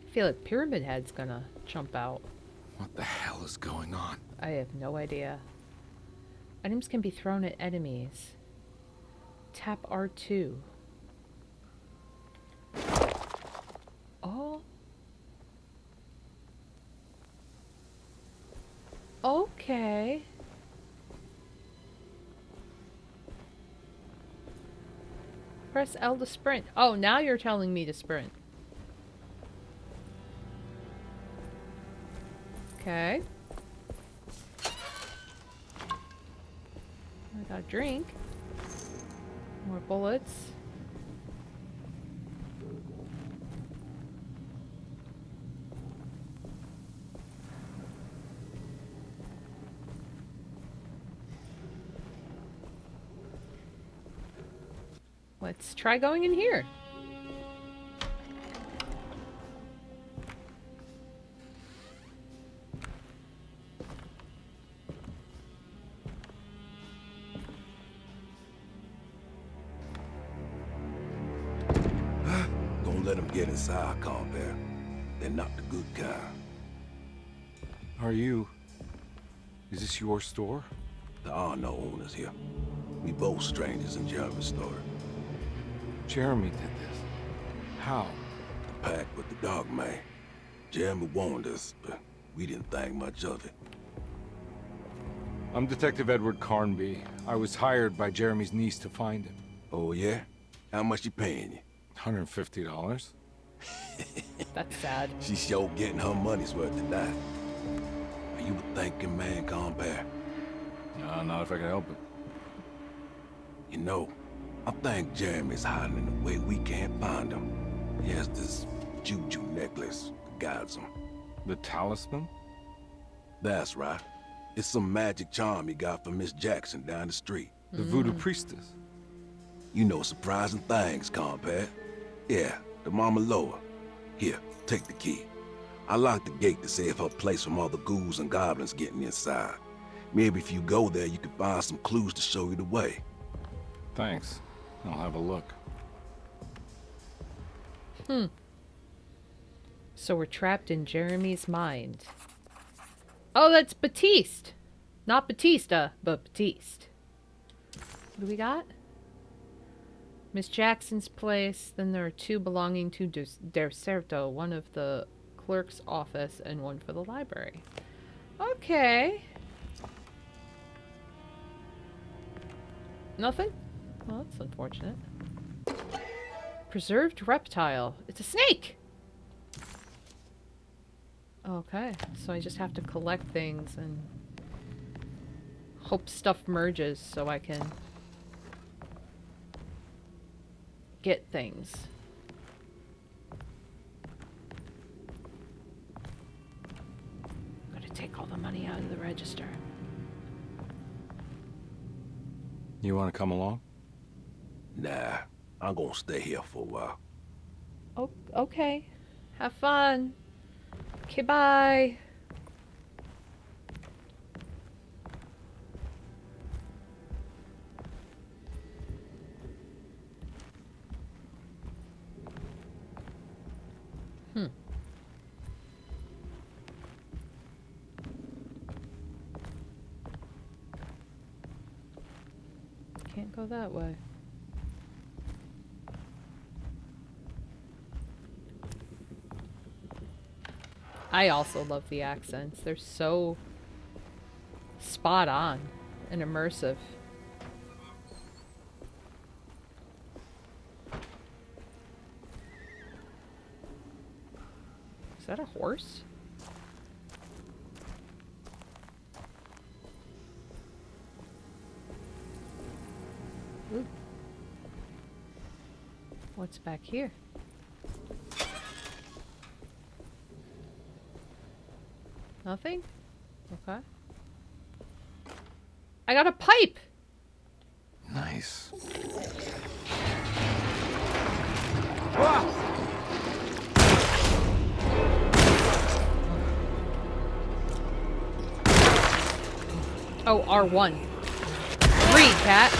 I feel like Pyramid Head's gonna jump out. What the hell is going on? I have no idea. Items can be thrown at enemies. Tap R2. Oh. Okay. Press L to sprint. Oh, now you're telling me to sprint. Okay. I got a drink. More bullets. Let's try going in here. Don't let them get inside, compare. They're not the good kind. Are you... Is this your store? There are no owners here. We both strangers in Jeremy's store. Jeremy did this. How? The pact with the dog man. Jeremy warned us, but we didn't think much of it. I'm Detective Edward Carnby. I was hired by Jeremy's niece to find him. Oh, yeah? How much she paying you? $150. That's sad. She's sure getting her money's worth tonight. Are you a thinking man, compare? No, not if I can help it. You know, I think Jeremy's hiding in a way we can't find him. He has this juju necklace that guides him. The talisman? That's right. It's some magic charm he got from Miss Jackson down the street. The voodoo priestess. You know surprising things, compare. Yeah, the Mama Loa. Here, take the key. I locked the gate to save her place from all the ghouls and goblins getting inside. Maybe if you go there, you can find some clues to show you the way. Thanks. I'll have a look. So we're trapped in Jeremy's mind. Oh, that's Batiste. Not Batista, but Batiste. What do we got? Miss Jackson's place. Then there are two belonging to Derceto. One of the clerk's office and one for the library. Okay. Nothing? Well, that's unfortunate. Preserved reptile. It's a snake! Okay, so I just have to collect things and hope stuff merges so I can get things. Gotta take all the money out of the register. You want to come along? Nah, I'm gonna stay here for a while. Oh, okay. Have fun. Okay, bye. Can't go that way. I also love the accents. They're so spot on and immersive. Is that a horse? Ooh. What's back here? Nothing? Okay. I got a pipe! Nice. Oh, R1. Read, cat.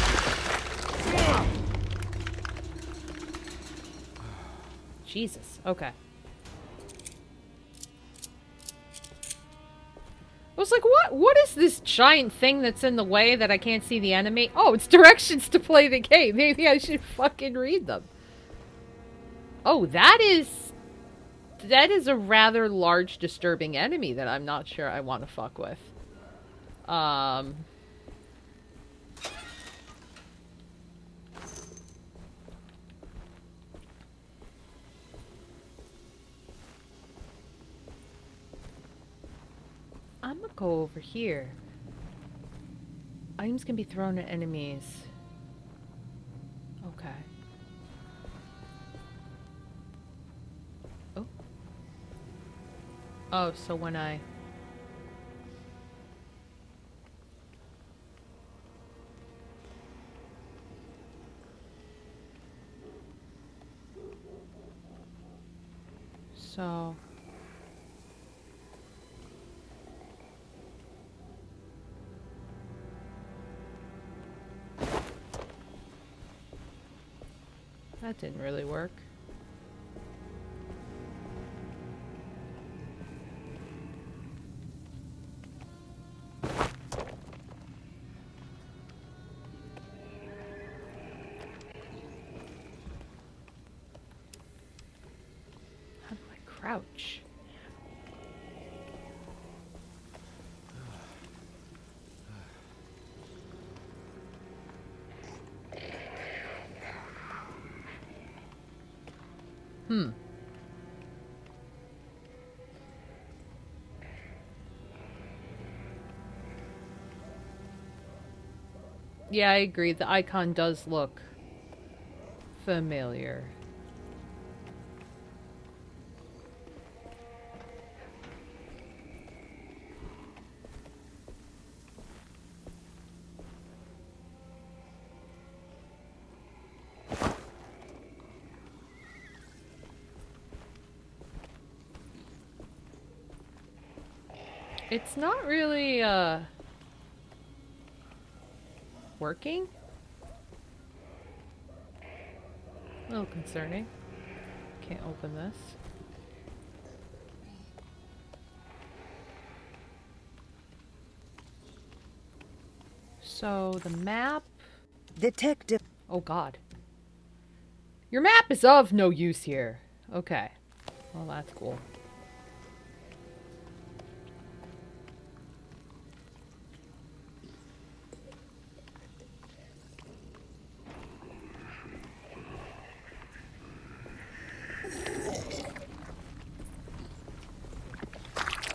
Jesus. Okay. I was like, what is this giant thing that's in the way that I can't see the enemy? Oh, it's directions to play the game. Maybe I should fucking read them. Oh, that is a rather large, disturbing enemy that I'm not sure I want to fuck with. I'm gonna go over here. Items can be thrown at enemies. Okay. Oh. Oh, so when I... So... That didn't really work. How do I crouch? Yeah, I agree. The icon does look familiar. It's not really, working? A little concerning. Can't open this. So, the map... Detective... Oh god. Your map is of no use here. Okay. Well, that's cool.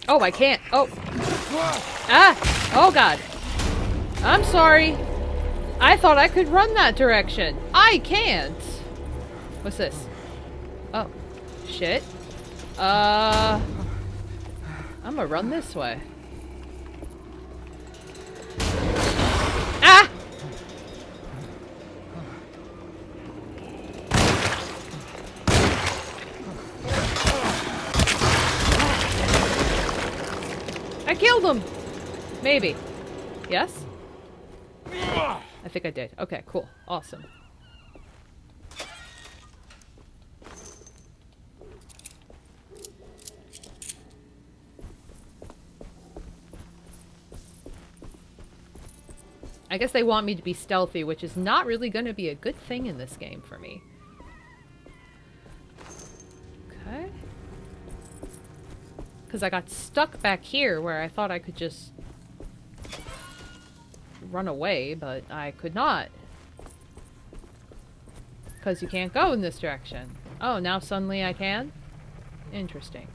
Oh, I can't. Oh. Ah! Oh, God. I'm sorry. I thought I could run that direction. I can't. What's this? Oh. Shit. I'm gonna run this way. Ah! killed him! Maybe. Yes? I think I did. Okay, cool. Awesome. I guess they want me to be stealthy, which is not really going to be a good thing in this game for me. Okay. Because I got stuck back here where I thought I could just run away, but I could not. Because you can't go in this direction. Oh, now suddenly I can? Interesting.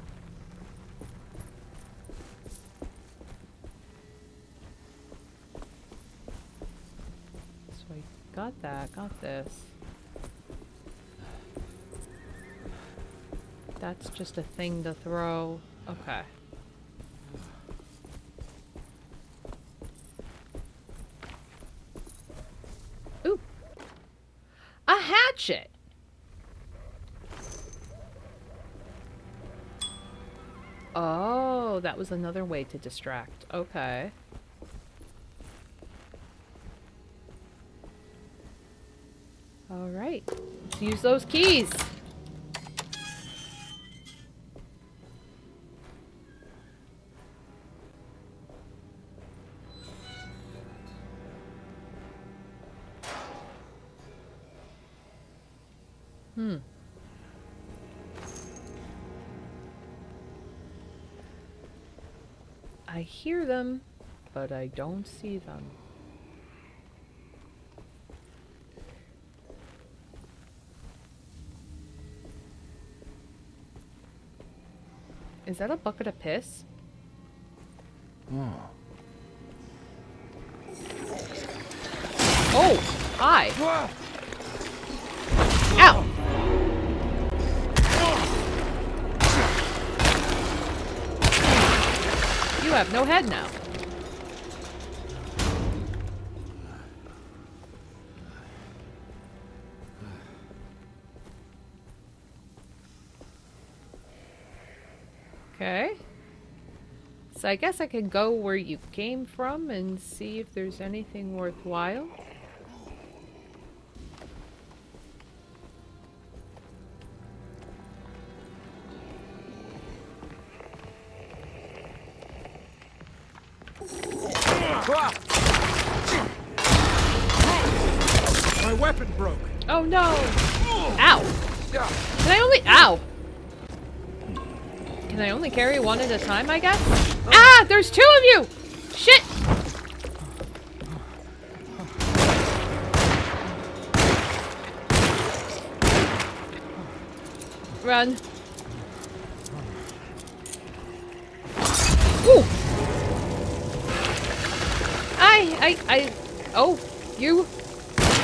So I got that, got this. That's just a thing to throw. Okay. Ooh. A hatchet! Oh, that was another way to distract. Okay. Alright. Let's use those keys. I hear them, but I don't see them. Is that a bucket of piss? Oh. Oh! Hi! Ow! You have no head now. Okay. So I guess I could go where you came from and see if there's anything worthwhile. My weapon broke. Oh no! Ow! Can I only— ow! Can I only carry one at a time, I guess? Ah! There's two of you! Shit! Run. Ooh! Oh, you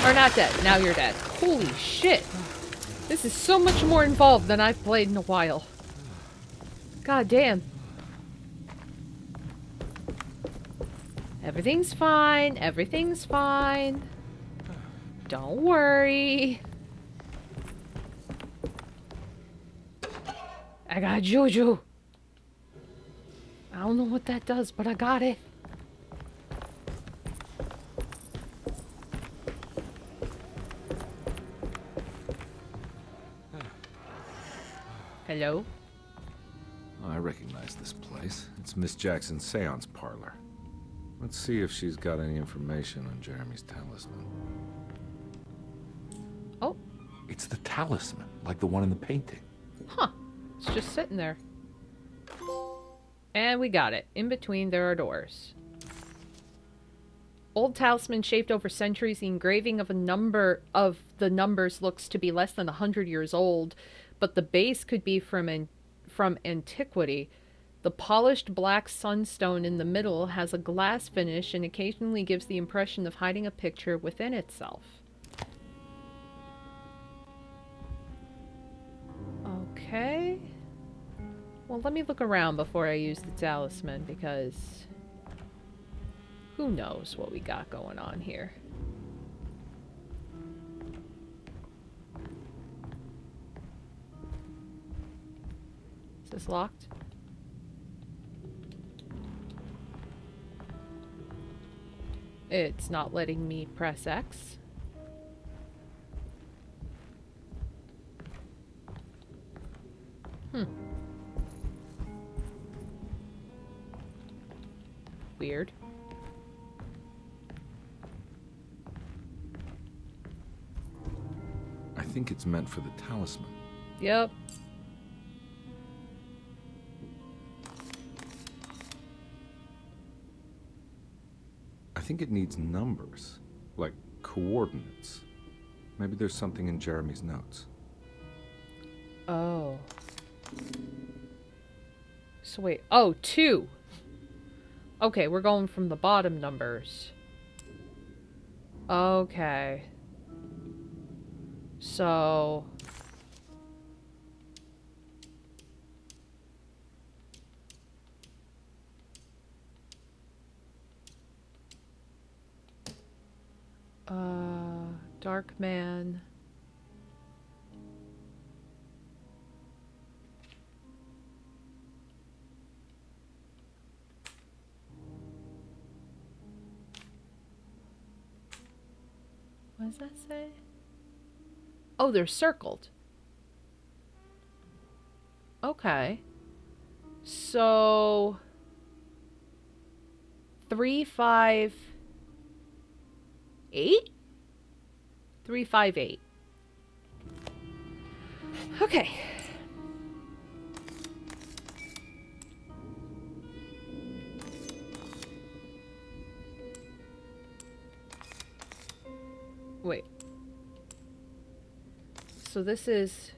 are not dead. Now you're dead. Holy shit. This is so much more involved than I've played in a while. God damn. Everything's fine. Everything's fine. Don't worry. I got Juju. I don't know what that does, but I got it. Hello? Oh, I recognize this place. It's Miss Jackson's seance parlor. Let's see if she's got any information on Jeremy's talisman. Oh. It's the talisman, like the one in the painting. Huh. It's just sitting there. And we got it. In between, there are doors. Old talisman shaped over centuries. The engraving of a number of the numbers looks to be less than 100 years old, but the base could be from antiquity. The polished black sunstone in the middle has a glass finish and occasionally gives the impression of hiding a picture within itself. Okay. Well, let me look around before I use the talisman, because who knows what we got going on here. Is this locked? It's not letting me press X. Weird. I think it's meant for the talisman. Yep. I think it needs numbers, like coordinates. Maybe there's something in Jeremy's notes. Oh. So wait. Oh, 2. Okay, we're going from the bottom numbers. Okay. So... Dark Man. What does that say? Oh, they're circled. Okay. So 3, 5, 8? 3, 5, 8. Okay. Wait. So this is...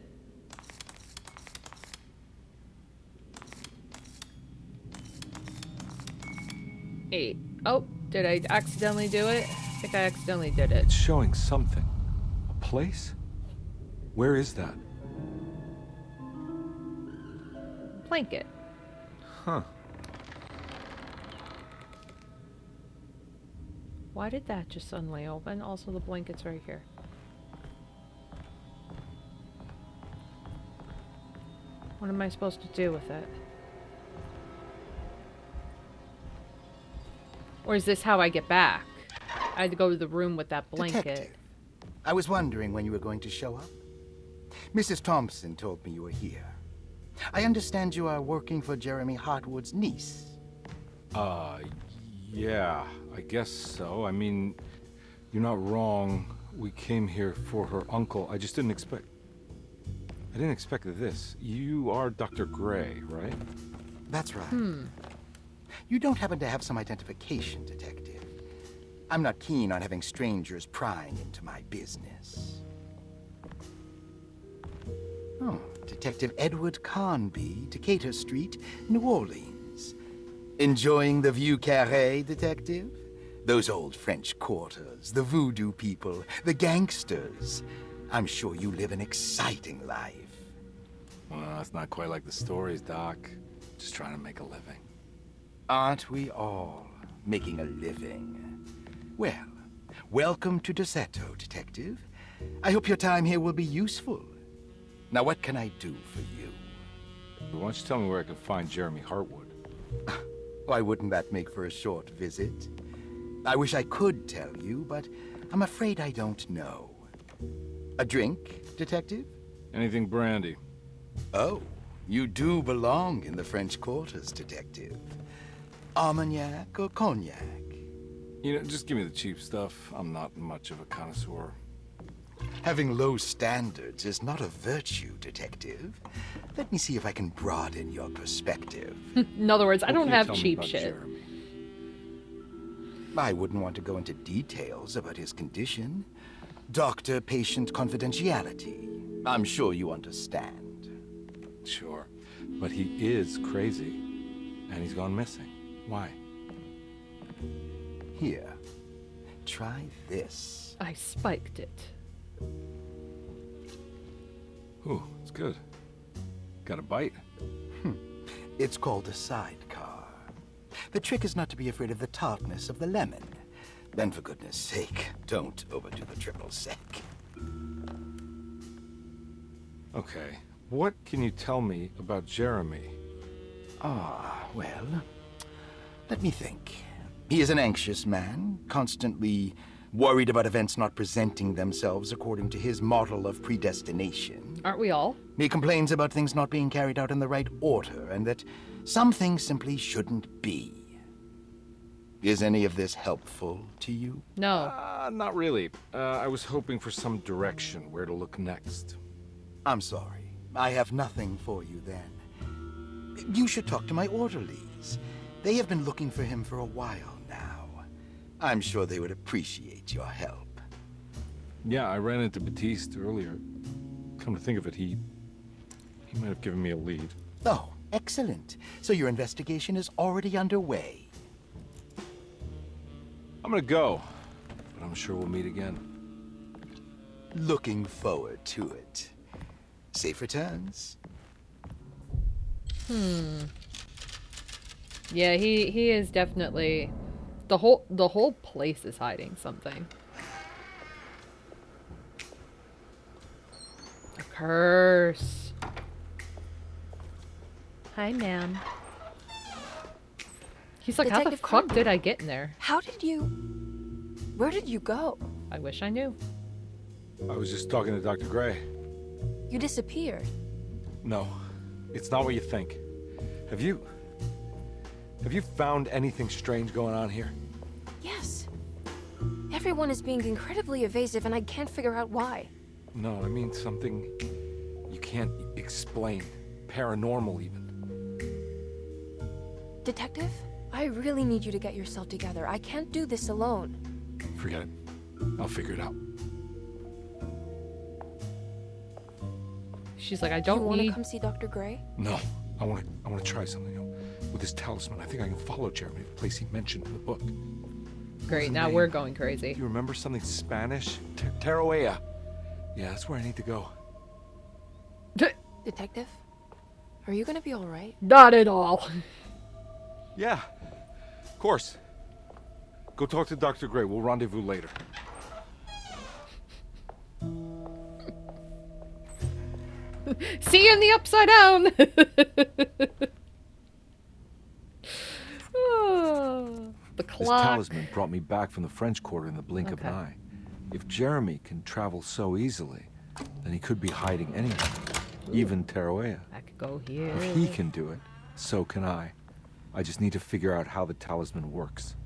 eight. Oh, did I accidentally do it? I think I accidentally did it. It's showing something. A place? Where is that? Blanket. Huh. Why did that just suddenly open? Also, the blanket's right here. What am I supposed to do with it? Or is this how I get back? I had to go to the room with that blanket. Detective, I was wondering when you were going to show up. Mrs. Thompson told me you were here. I understand you are working for Jeremy Hartwood's niece. Yeah, I guess so. I mean, you're not wrong. We came here for her uncle. I just didn't expect... I didn't expect this. You are Dr. Gray, right? That's right. You don't happen to have some identification, Detective. I'm not keen on having strangers prying into my business. Oh, Detective Edward Carnby, Decatur Street, New Orleans. Enjoying the Vieux Carré, Detective? Those old French quarters, the voodoo people, the gangsters. I'm sure you live an exciting life. Well, it's not quite like the stories, Doc. Just trying to make a living. Aren't we all making a living? Well, welcome to Derceto, Detective. I hope your time here will be useful. Now, what can I do for you? Why don't you tell me where I can find Jeremy Hartwood? Why wouldn't that make for a short visit? I wish I could tell you, but I'm afraid I don't know. A drink, Detective? Anything brandy. Oh, you do belong in the French quarters, Detective. Armagnac or cognac? You know, just give me the cheap stuff. I'm not much of a connoisseur. Having low standards is not a virtue, Detective. Let me see if I can broaden your perspective. In other words, I don't have cheap shit. Jeremy? I wouldn't want to go into details about his condition. Doctor-patient confidentiality. I'm sure you understand. Sure. But he is crazy. And he's gone missing. Why? Here. Try this. I spiked it. Ooh, it's good. Got a bite? It's called a sidecar. The trick is not to be afraid of the tartness of the lemon. Then, for goodness sake, don't overdo the triple sec. Okay. What can you tell me about Jeremy? Well, let me think. He is an anxious man, constantly worried about events not presenting themselves according to his model of predestination. Aren't we all? He complains about things not being carried out in the right order, and that some things simply shouldn't be. Is any of this helpful to you? No. Not really. I was hoping for some direction, where to look next. I'm sorry. I have nothing for you then. You should talk to my orderlies. They have been looking for him for a while now. I'm sure they would appreciate your help. Yeah, I ran into Batiste earlier. Come to think of it, he might have given me a lead. Oh, excellent. So your investigation is already underway. I'm gonna go, but I'm sure we'll meet again. Looking forward to it. Safe returns. Yeah, he is definitely the whole place is hiding something. A curse. Hi, ma'am. He's like, Detective how the fuck Carnby, did I get in there? How did you... Where did you go? I wish I knew. I was just talking to Dr. Gray. You disappeared. No, it's not what you think. Have you found anything strange going on here? Yes. Everyone is being incredibly evasive and I can't figure out why. No, I mean something you can't explain. Paranormal, even. Detective, I really need you to get yourself together. I can't do this alone. Forget it. I'll figure it out. She's like, I don't you want need... to come see Dr. Gray? No, I want to try something. With this talisman, I think I can follow Jeremy to the place he mentioned in the book. Great, now we're going crazy. Do you remember something Spanish? Tarawea. Yeah, that's where I need to go. Detective, are you gonna be all right? Not at all. Yeah, of course. Go talk to Dr. Gray. We'll rendezvous later. See you in the upside down. Oh, the clock. This talisman brought me back from the French Quarter in the blink of an eye. If Jeremy can travel so easily, then he could be hiding anywhere, even Tarawea. I could go here. If he can do it, so can I. I just need to figure out how the talisman works.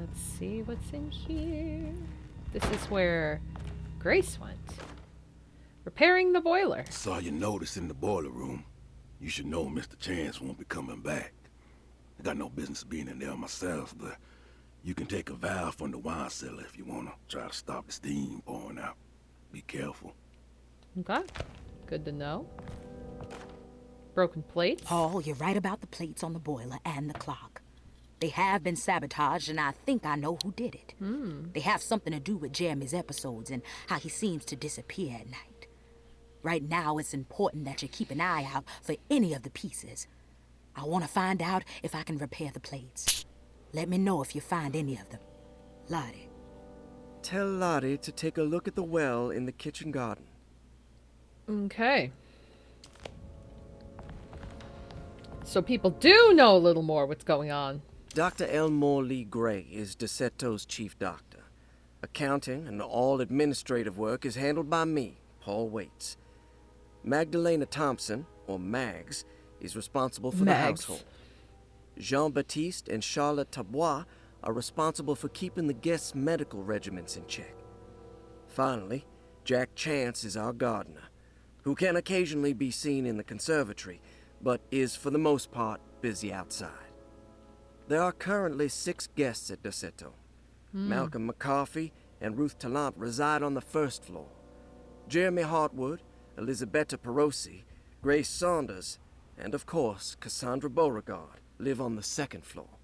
Let's see what's in here. This is where Grace went. Repairing the boiler. Saw your notice in the boiler room. You should know Mr. Chance won't be coming back. I got no business being in there myself, but you can take a valve from the wine cellar if you want to try to stop the steam pouring out. Be careful. Okay. Good to know. Broken plates. Oh, you're right about the plates on the boiler and the clock. They have been sabotaged, and I think I know who did it. They have something to do with Jeremy's episodes and how he seems to disappear at night. Right now, it's important that you keep an eye out for any of the pieces. I want to find out if I can repair the plates. Let me know if you find any of them. Lottie. Tell Lottie to take a look at the well in the kitchen garden. Okay. So people do know a little more what's going on. Dr. Elmore Lee Gray is Derceto's chief doctor. Accounting and all administrative work is handled by me, Paul Waits. Magdalena Thompson, or Mags, is responsible for the household. Jean-Baptiste and Charlotte Tabois are responsible for keeping the guests' medical regimens in check. Finally, Jack Chance is our gardener, who can occasionally be seen in the conservatory, but is for the most part busy outside. There are currently 6 guests at Derceto. Malcolm McCarthy and Ruth Tallant reside on the first floor. Jeremy Hartwood, Elisabetta Perosi, Grace Saunders, and of course, Cassandra Beauregard live on the second floor.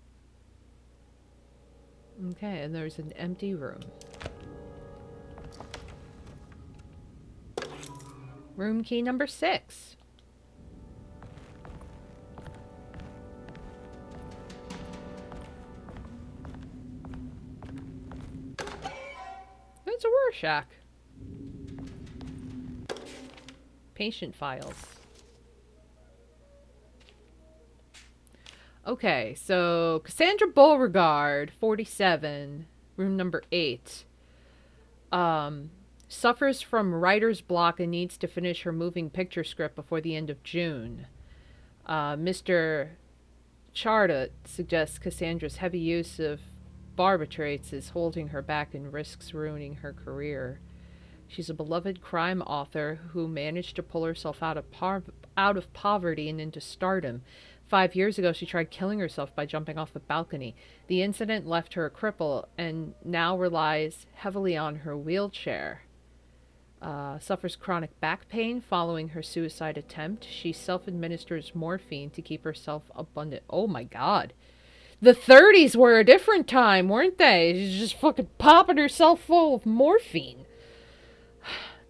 Okay, and there's an empty room. Room key number 6. It's a Rorschach. Patient files. Okay, so Cassandra Beauregard, 47, room number 8. Suffers from writer's block and needs to finish her moving picture script before the end of June. Mr. Charda suggests Cassandra's heavy use of barbiturates is holding her back and risks ruining her career. She's a beloved crime author who managed to pull herself out of poverty and into stardom. 5 years ago, she tried killing herself by jumping off a balcony. The incident left her a cripple and now relies heavily on her wheelchair. Suffers chronic back pain following her suicide attempt. She self-administers morphine to keep herself abundant. Oh my god. The 30s were a different time, weren't they? She's just fucking popping herself full of morphine.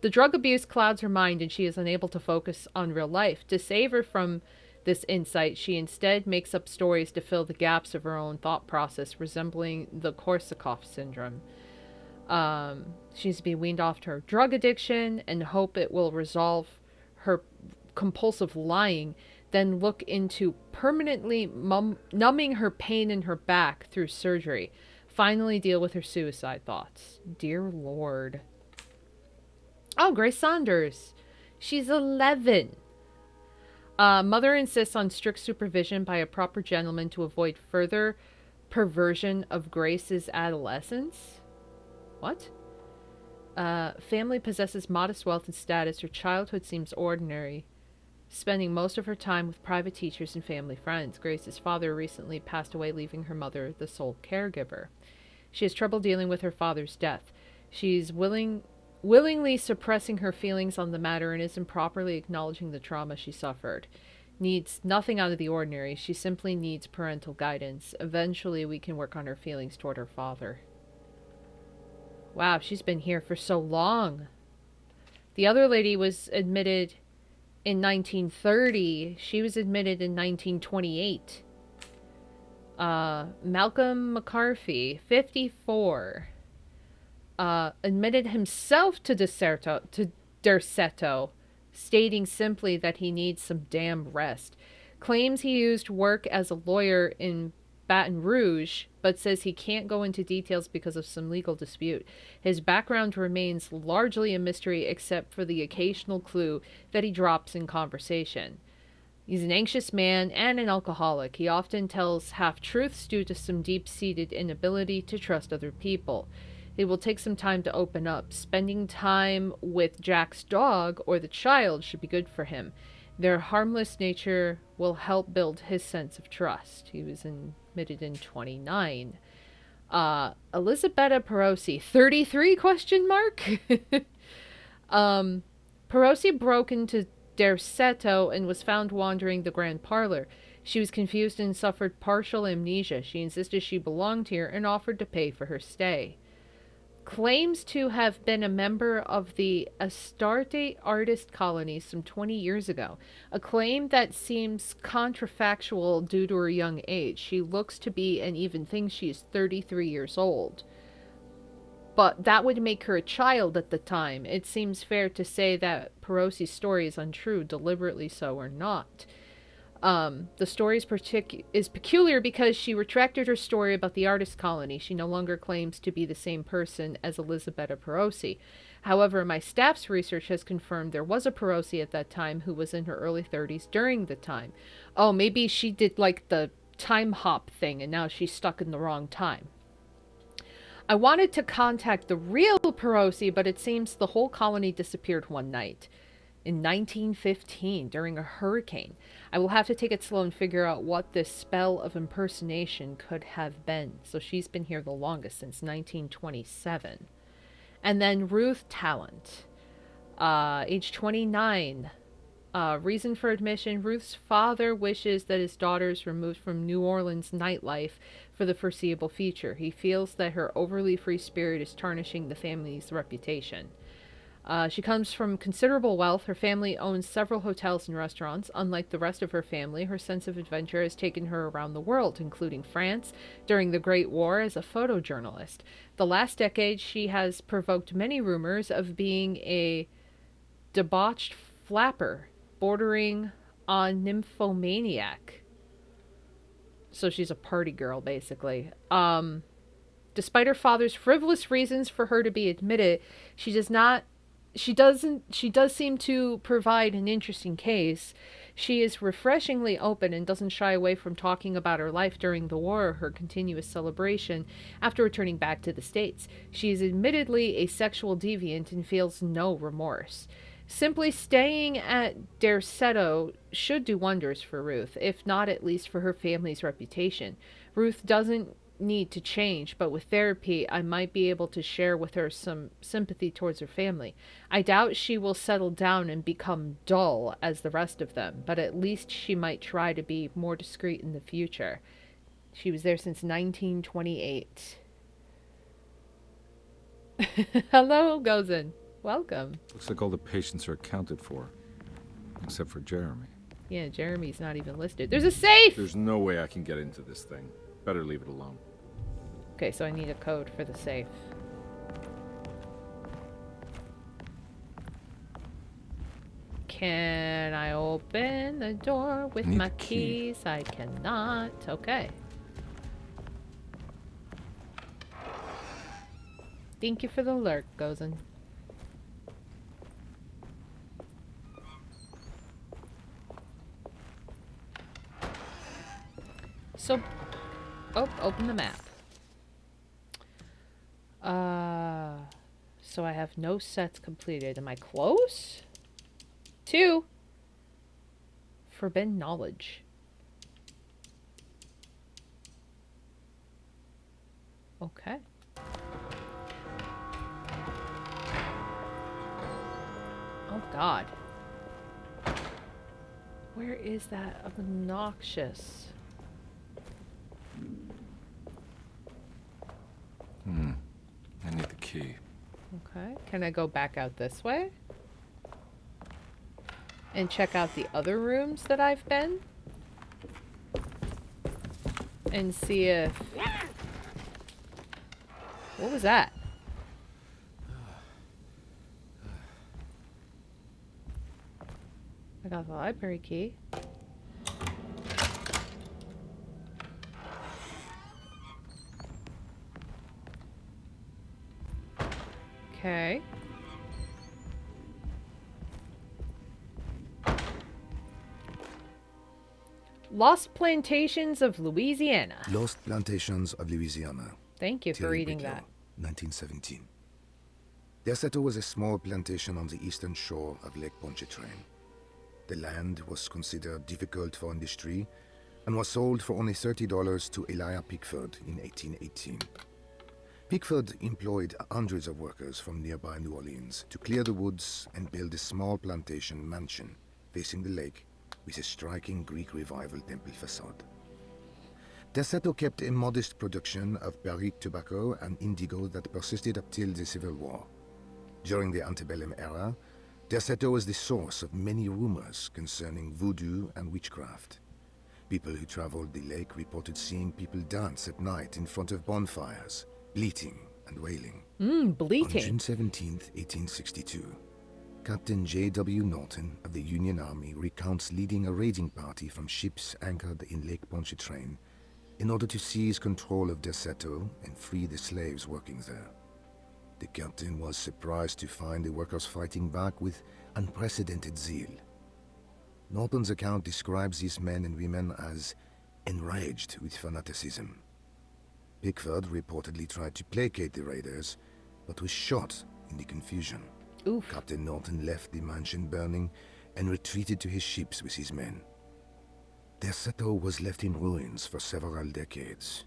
The drug abuse clouds her mind and she is unable to focus on real life. To save her from this insight, she instead makes up stories to fill the gaps of her own thought process, resembling the Korsakoff syndrome. She's to be weaned off her drug addiction and hope it will resolve her compulsive lying, then look into permanently numbing her pain in her back through surgery. Finally deal with her suicide thoughts. Dear Lord. Oh, Grace Saunders. She's 11. Mother insists on strict supervision by a proper gentleman to avoid further perversion of Grace's adolescence. What? Family possesses modest wealth and status. Her childhood seems ordinary, spending most of her time with private teachers and family friends. Grace's father recently passed away, leaving her mother the sole caregiver. She has trouble dealing with her father's death. She's willingly suppressing her feelings on the matter and isn't properly acknowledging the trauma she suffered. Needs nothing out of the ordinary. She simply needs parental guidance. Eventually, we can work on her feelings toward her father. Wow, she's been here for so long. The other lady was admitted in 1930. She was admitted in 1928. Malcolm McCarthy, 54. Admitted himself to Derceto, stating simply that he needs some damn rest. Claims he used work as a lawyer in Baton Rouge, but says he can't go into details because of some legal dispute. His background remains largely a mystery except for the occasional clue that he drops in conversation. He's an anxious man and an alcoholic. He often tells half-truths due to some deep-seated inability to trust other people. It will take some time to open up. Spending time with Jack's dog or the child should be good for him. Their harmless nature will help build his sense of trust. He was admitted in 29. Elisabetta Perosi, 33 question mark? Perosi broke into Derceto and was found wandering the grand parlor. She was confused and suffered partial amnesia. She insisted she belonged here and offered to pay for her stay. Claims to have been a member of the Astarte artist colony some 20 years ago, a claim that seems contrafactual due to her young age. She looks to be and even thinks she is 33 years old. But that would make her a child at the time. It seems fair to say that Perosi's story is untrue, deliberately so or not. The story is peculiar because she retracted her story about the artist colony. She no longer claims to be the same person as Elisabetta Perosi. However, my staff's research has confirmed there was a Perosi at that time who was in her early 30s during the time. Oh, maybe she did like the time hop thing and now she's stuck in the wrong time. I wanted to contact the real Perosi, but it seems the whole colony disappeared one night in 1915 during a hurricane. I will have to take it slow and figure out what this spell of impersonation could have been. So she's been here the longest, since 1927. And then Ruth Talent, age 29. Reason for admission: Ruth's father wishes that his daughter is removed from New Orleans nightlife for the foreseeable future. He feels that her overly free spirit is tarnishing the family's reputation. She comes from considerable wealth. Her family owns several hotels and restaurants. Unlike the rest of her family, her sense of adventure has taken her around the world, including France during the Great War as a photojournalist. The last decade, she has provoked many rumors of being a debauched flapper, bordering on nymphomaniac. So she's a party girl, basically. Despite her father's frivolous reasons for her to be admitted, she does seem to provide an interesting case. She is refreshingly open and doesn't shy away from talking about her life during the war or her continuous celebration after returning back to the States. She is admittedly a sexual deviant and feels no remorse. Simply staying at Derceto should do wonders for Ruth, if not at least for her family's reputation. Ruth doesn't need to change, but with therapy, I might be able to share with her some sympathy towards her family. I doubt she will settle down and become dull as the rest of them, but at least she might try to be more discreet in the future. She was there since 1928. Hello, Gozen. Welcome. Looks like all the patients are accounted for, except for Jeremy. Yeah, Jeremy's not even listed. There's a safe! There's no way I can get into this thing. Better leave it alone. Okay, so I need a code for the safe. Can I open the door with my keys? I cannot. Okay. Thank you for the lurk, Gozen. So, open the map. So I have no sets completed. Am I close? 2. Forbidden knowledge. Okay. Oh God. Where is that obnoxious? I need the key. Okay. Can I go back out this way? And check out the other rooms that I've been? And see if... What was that? I got the library key. Okay. Lost Plantations of Louisiana. Lost Plantations of Louisiana. Thank you for Thierry reading Bricklow, that. 1917. Derceto was a small plantation on the eastern shore of Lake Pontchartrain. The land was considered difficult for industry and was sold for only $30 to Elijah Pickford in 1818. Pickford employed hundreds of workers from nearby New Orleans to clear the woods and build a small plantation mansion facing the lake with a striking Greek Revival temple facade. Derceto kept a modest production of barrique tobacco and indigo that persisted up till the Civil War. During the antebellum era, Derceto was the source of many rumors concerning voodoo and witchcraft. People who traveled the lake reported seeing people dance at night in front of bonfires, bleating and wailing. Bleating. On June 17, 1862, Captain J.W. Norton of the Union Army recounts leading a raiding party from ships anchored in Lake Pontchartrain in order to seize control of Derceto and free the slaves working there. The captain was surprised to find the workers fighting back with unprecedented zeal. Norton's account describes these men and women as enraged with fanaticism. Pickford reportedly tried to placate the raiders, but was shot in the confusion. Oof. Captain Norton left the mansion burning and retreated to his ships with his men. Derceto was left in ruins for several decades.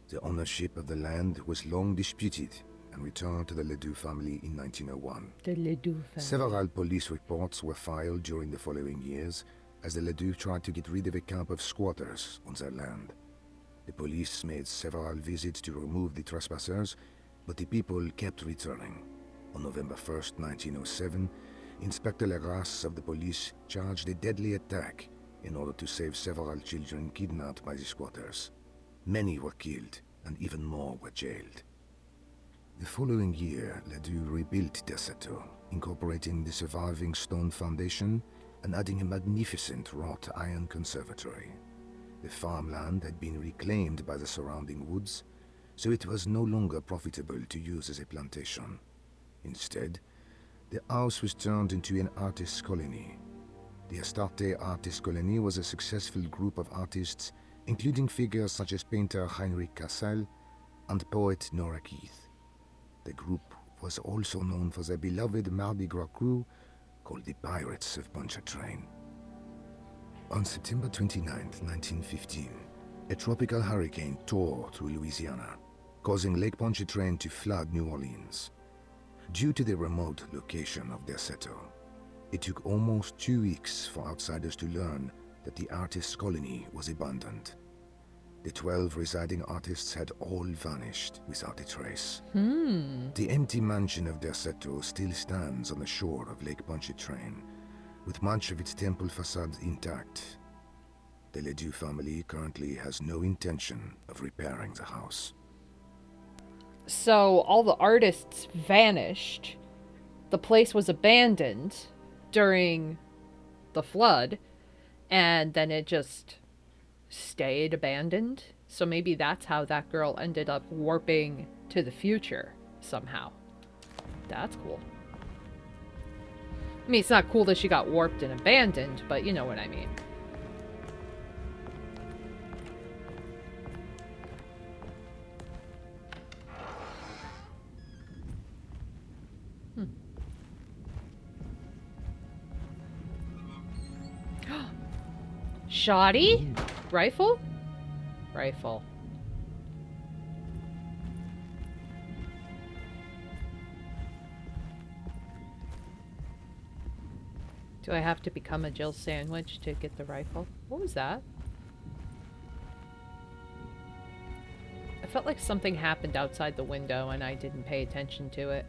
The ownership of the land was long disputed and returned to the Ledoux family in 1901. The Ledoux family. Several police reports were filed during the following years as the Ledoux tried to get rid of a camp of squatters on their land. The police made several visits to remove the trespassers, but the people kept returning. On November 1st, 1907, Inspector Legrasse of the police charged a deadly attack in order to save several children kidnapped by the squatters. Many were killed, and even more were jailed. The following year, Ledoux rebuilt Derceto, incorporating the surviving stone foundation and adding a magnificent wrought iron conservatory. The farmland had been reclaimed by the surrounding woods, so it was no longer profitable to use as a plantation. Instead, the house was turned into an artist's colony. The Astarte Artist Colony was a successful group of artists, including figures such as painter Heinrich Cassel and poet Nora Keith. The group was also known for their beloved Mardi Gras crew called the Pirates of Pontchartrain. On September 29, 1915, a tropical hurricane tore through Louisiana, causing Lake Pontchartrain to flood New Orleans. Due to the remote location of Derceto, it took almost 2 weeks for outsiders to learn that the artists' colony was abandoned. The 12 residing artists had all vanished without a trace. The empty mansion of Derceto still stands on the shore of Lake Pontchartrain, with much of its temple facade intact. The Ledoux family currently has no intention of repairing the house. So all the artists vanished. The place was abandoned during the flood, and then it just stayed abandoned. So maybe that's how that girl ended up warping to the future somehow. That's cool. I mean, it's not cool that she got warped and abandoned, but you know what I mean. Shoddy? Rifle? Rifle. Do I have to become a Jill Sandwich to get the rifle? What was that? I felt like something happened outside the window and I didn't pay attention to it.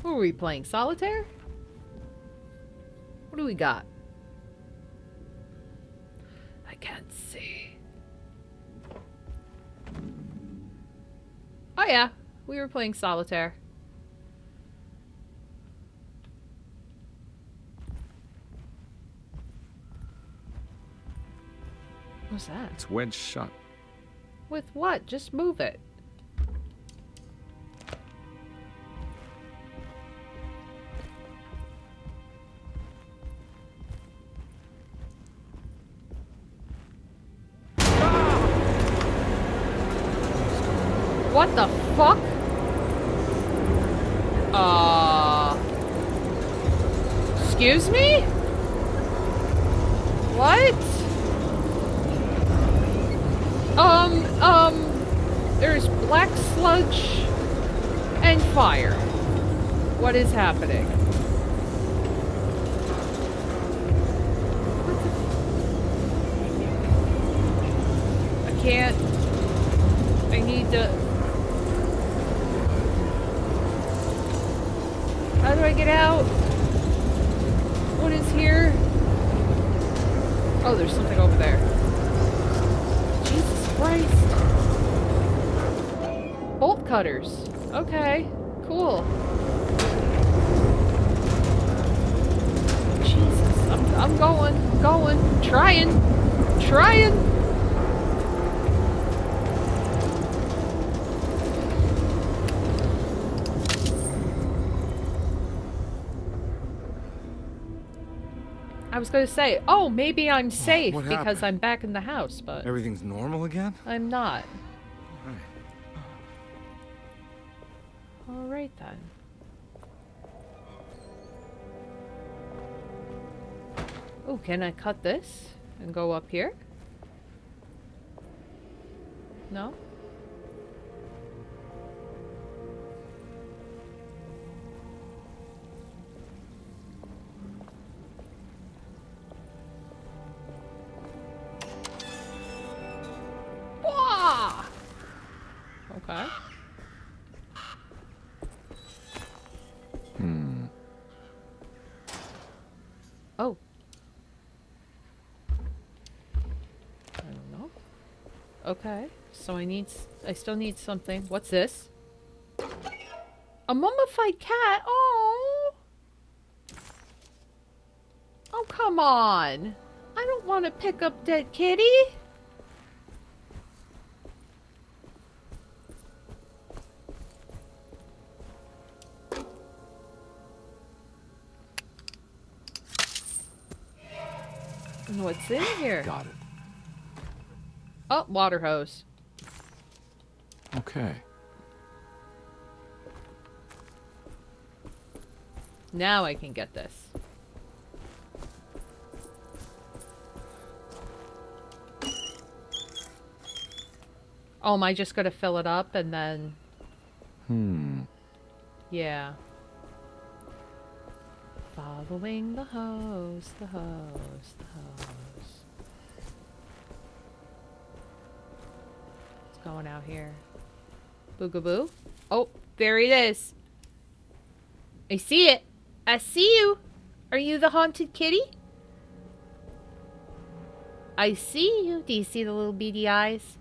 Who are we playing? Solitaire? What do we got? I can't see. Oh yeah, we were playing Solitaire. What's that? It's wedged shut. With what? Just move it. What the fuck? Excuse me? What? There's black sludge and fire. What is happening? I can't. I need to. How do I get out? What is here? Oh, there's something over there. Jesus Christ. Bolt cutters. Okay, cool. Jesus, I'm going, trying. I was going to say, oh, maybe I'm safe What because happened? I'm back in the house, but Everything's normal again? I'm not. Right. All right then. Oh, can I cut this and go up here? No? Wah! Okay. Oh. I don't know. Okay. So I still need something. What's this? A mummified cat? Oh. Oh, come on. I don't want to pick up dead kitty. What's in here? Got it. Oh, water hose. Okay. Now I can get this. Oh, am I just gonna fill it up and then... Yeah. Following the hose, the hose, the hose. What's going out here? Boogaboo? Oh, there it is. I see it. I see you. Are you the haunted kitty? I see you. Do you see the little beady eyes?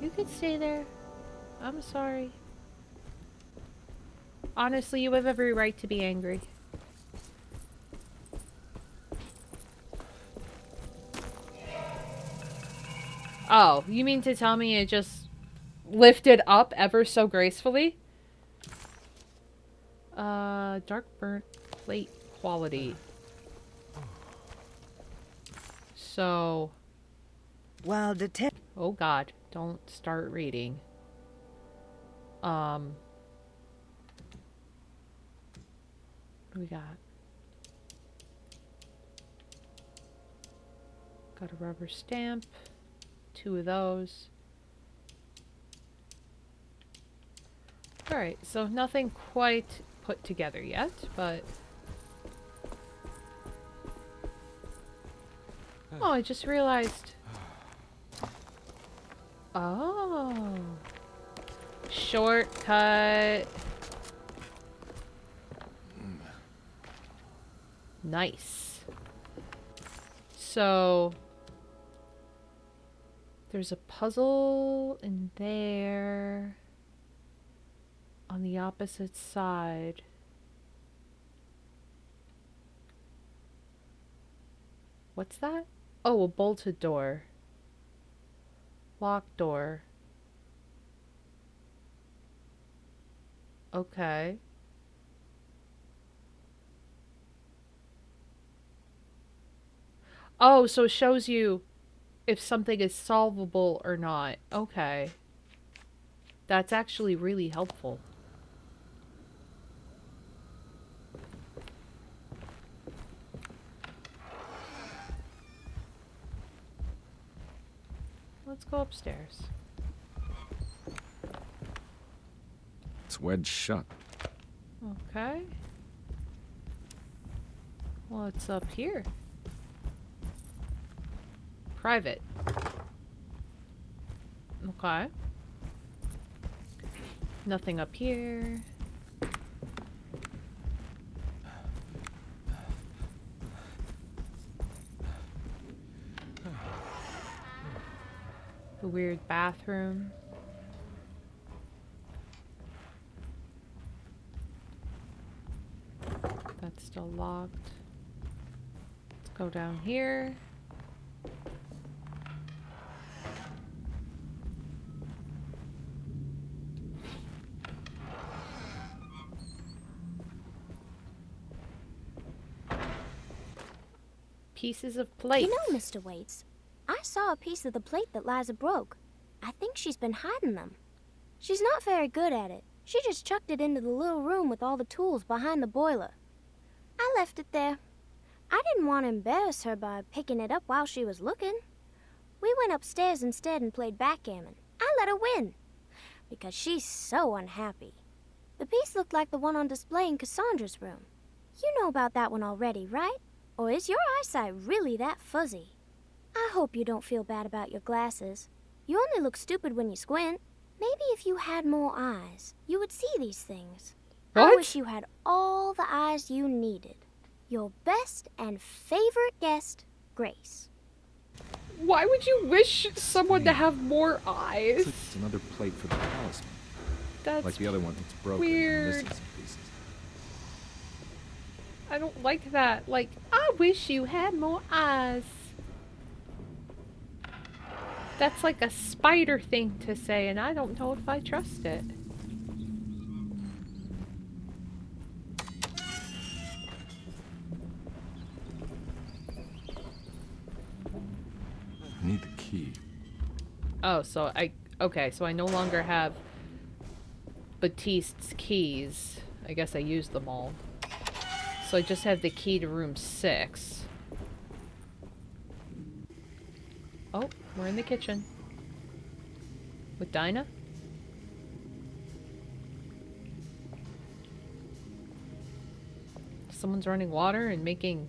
You could stay there. I'm sorry. Honestly, you have every right to be angry. Oh, you mean to tell me it just lifted up ever so gracefully? Dark burnt plate quality. So... While Oh god, don't start reading. What do we got? Got a rubber stamp. 2 of those. Alright, so nothing quite put together yet, but... Oh, I just realized... Oh. Shortcut. Nice. So... There's a puzzle in there. On the opposite side. What's that? Oh, a bolted door. Locked door. Okay. Oh, so it shows you if something is solvable or not. Okay. That's actually really helpful. Let's go upstairs. It's wedged shut. Okay. What's up here? Private. Okay. Nothing up here. The weird bathroom. That's still locked. Let's go down here. Pieces of plate. You know, Mr. Waits, I saw a piece of the plate that Liza broke. I think she's been hiding them. She's not very good at it. She just chucked it into the little room with all the tools behind the boiler. I left it there. I didn't want to embarrass her by picking it up while she was looking. We went upstairs instead and played backgammon. I let her win, because she's so unhappy. The piece looked like the one on display in Cassandra's room. You know about that one already, right? Or is your eyesight really that fuzzy? I hope you don't feel bad about your glasses. You only look stupid when you squint. Maybe if you had more eyes, you would see these things. What? I wish you had all the eyes you needed. Your best and favorite guest, Grace. Why would you wish someone to have more eyes? It's another plate for the talisman. That's like the other one. It's broken. weird. Missing some pieces. I don't like that. Like, I wish you had more eyes. That's like a spider thing to say, and I don't know if I trust it. I need the key. Oh, so okay, so I no longer have Batiste's keys. I guess I used them all. So I just have the key to room 6. Oh, we're in the kitchen. With Dinah? Someone's running water and making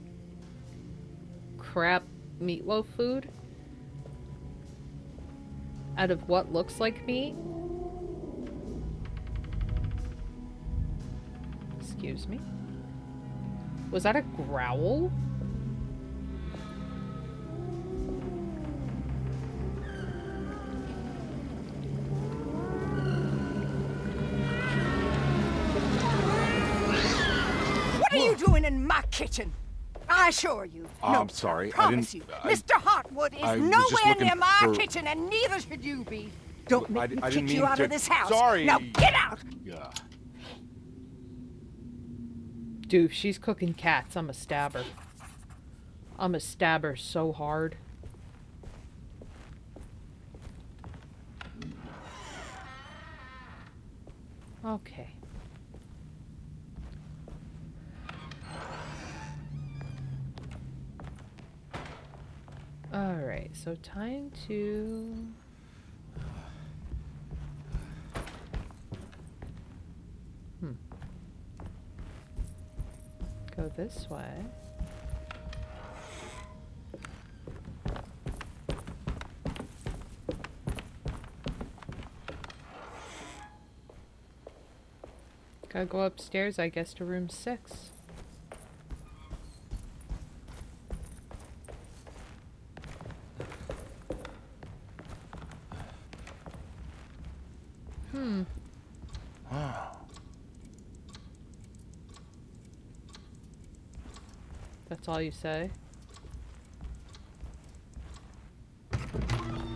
crap meatloaf food? Out of what looks like meat? Excuse me? Was that a growl? What are you doing in my kitchen? I assure you. No, I'm sorry. I promise you. Mr. Hartwood is nowhere near my kitchen, and neither should you be. Don't make me kick you out of this house. Sorry. Now get out! Yeah. Dude, if she's cooking cats, I'm a stabber. I'm a stabber so hard. Okay. Alright, so time to... Go this way. Gotta go upstairs, I guess, to room 6. That's all you say?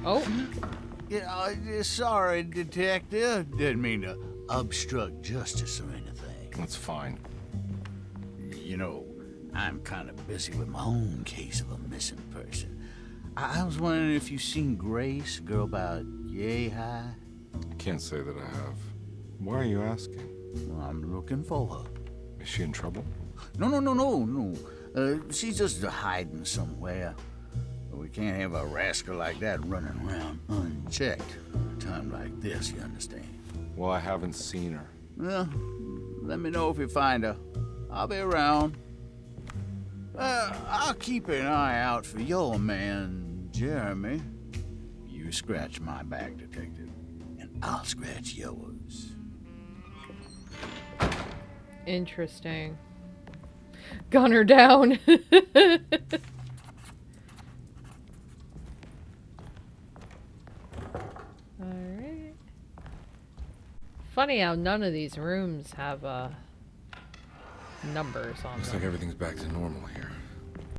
Oh. Yeah, sorry, Detective. Didn't mean to obstruct justice or anything. That's fine. You know, I'm kind of busy with my own case of a missing person. I was wondering if you've seen Grace, a girl about yay high? I can't say that I have. Why are you asking? Well, I'm looking for her. Is she in trouble? No. She's just hiding somewhere. We can't have a rascal like that running around unchecked. A time like this, you understand? Well, I haven't seen her. Well, let me know if you find her. I'll be around. I'll keep an eye out for your man, Jeremy. You scratch my back, Detective, and I'll scratch yours. Interesting. Gun her down. Alright. Funny how none of these rooms have numbers on Looks them. like everything's back to normal here.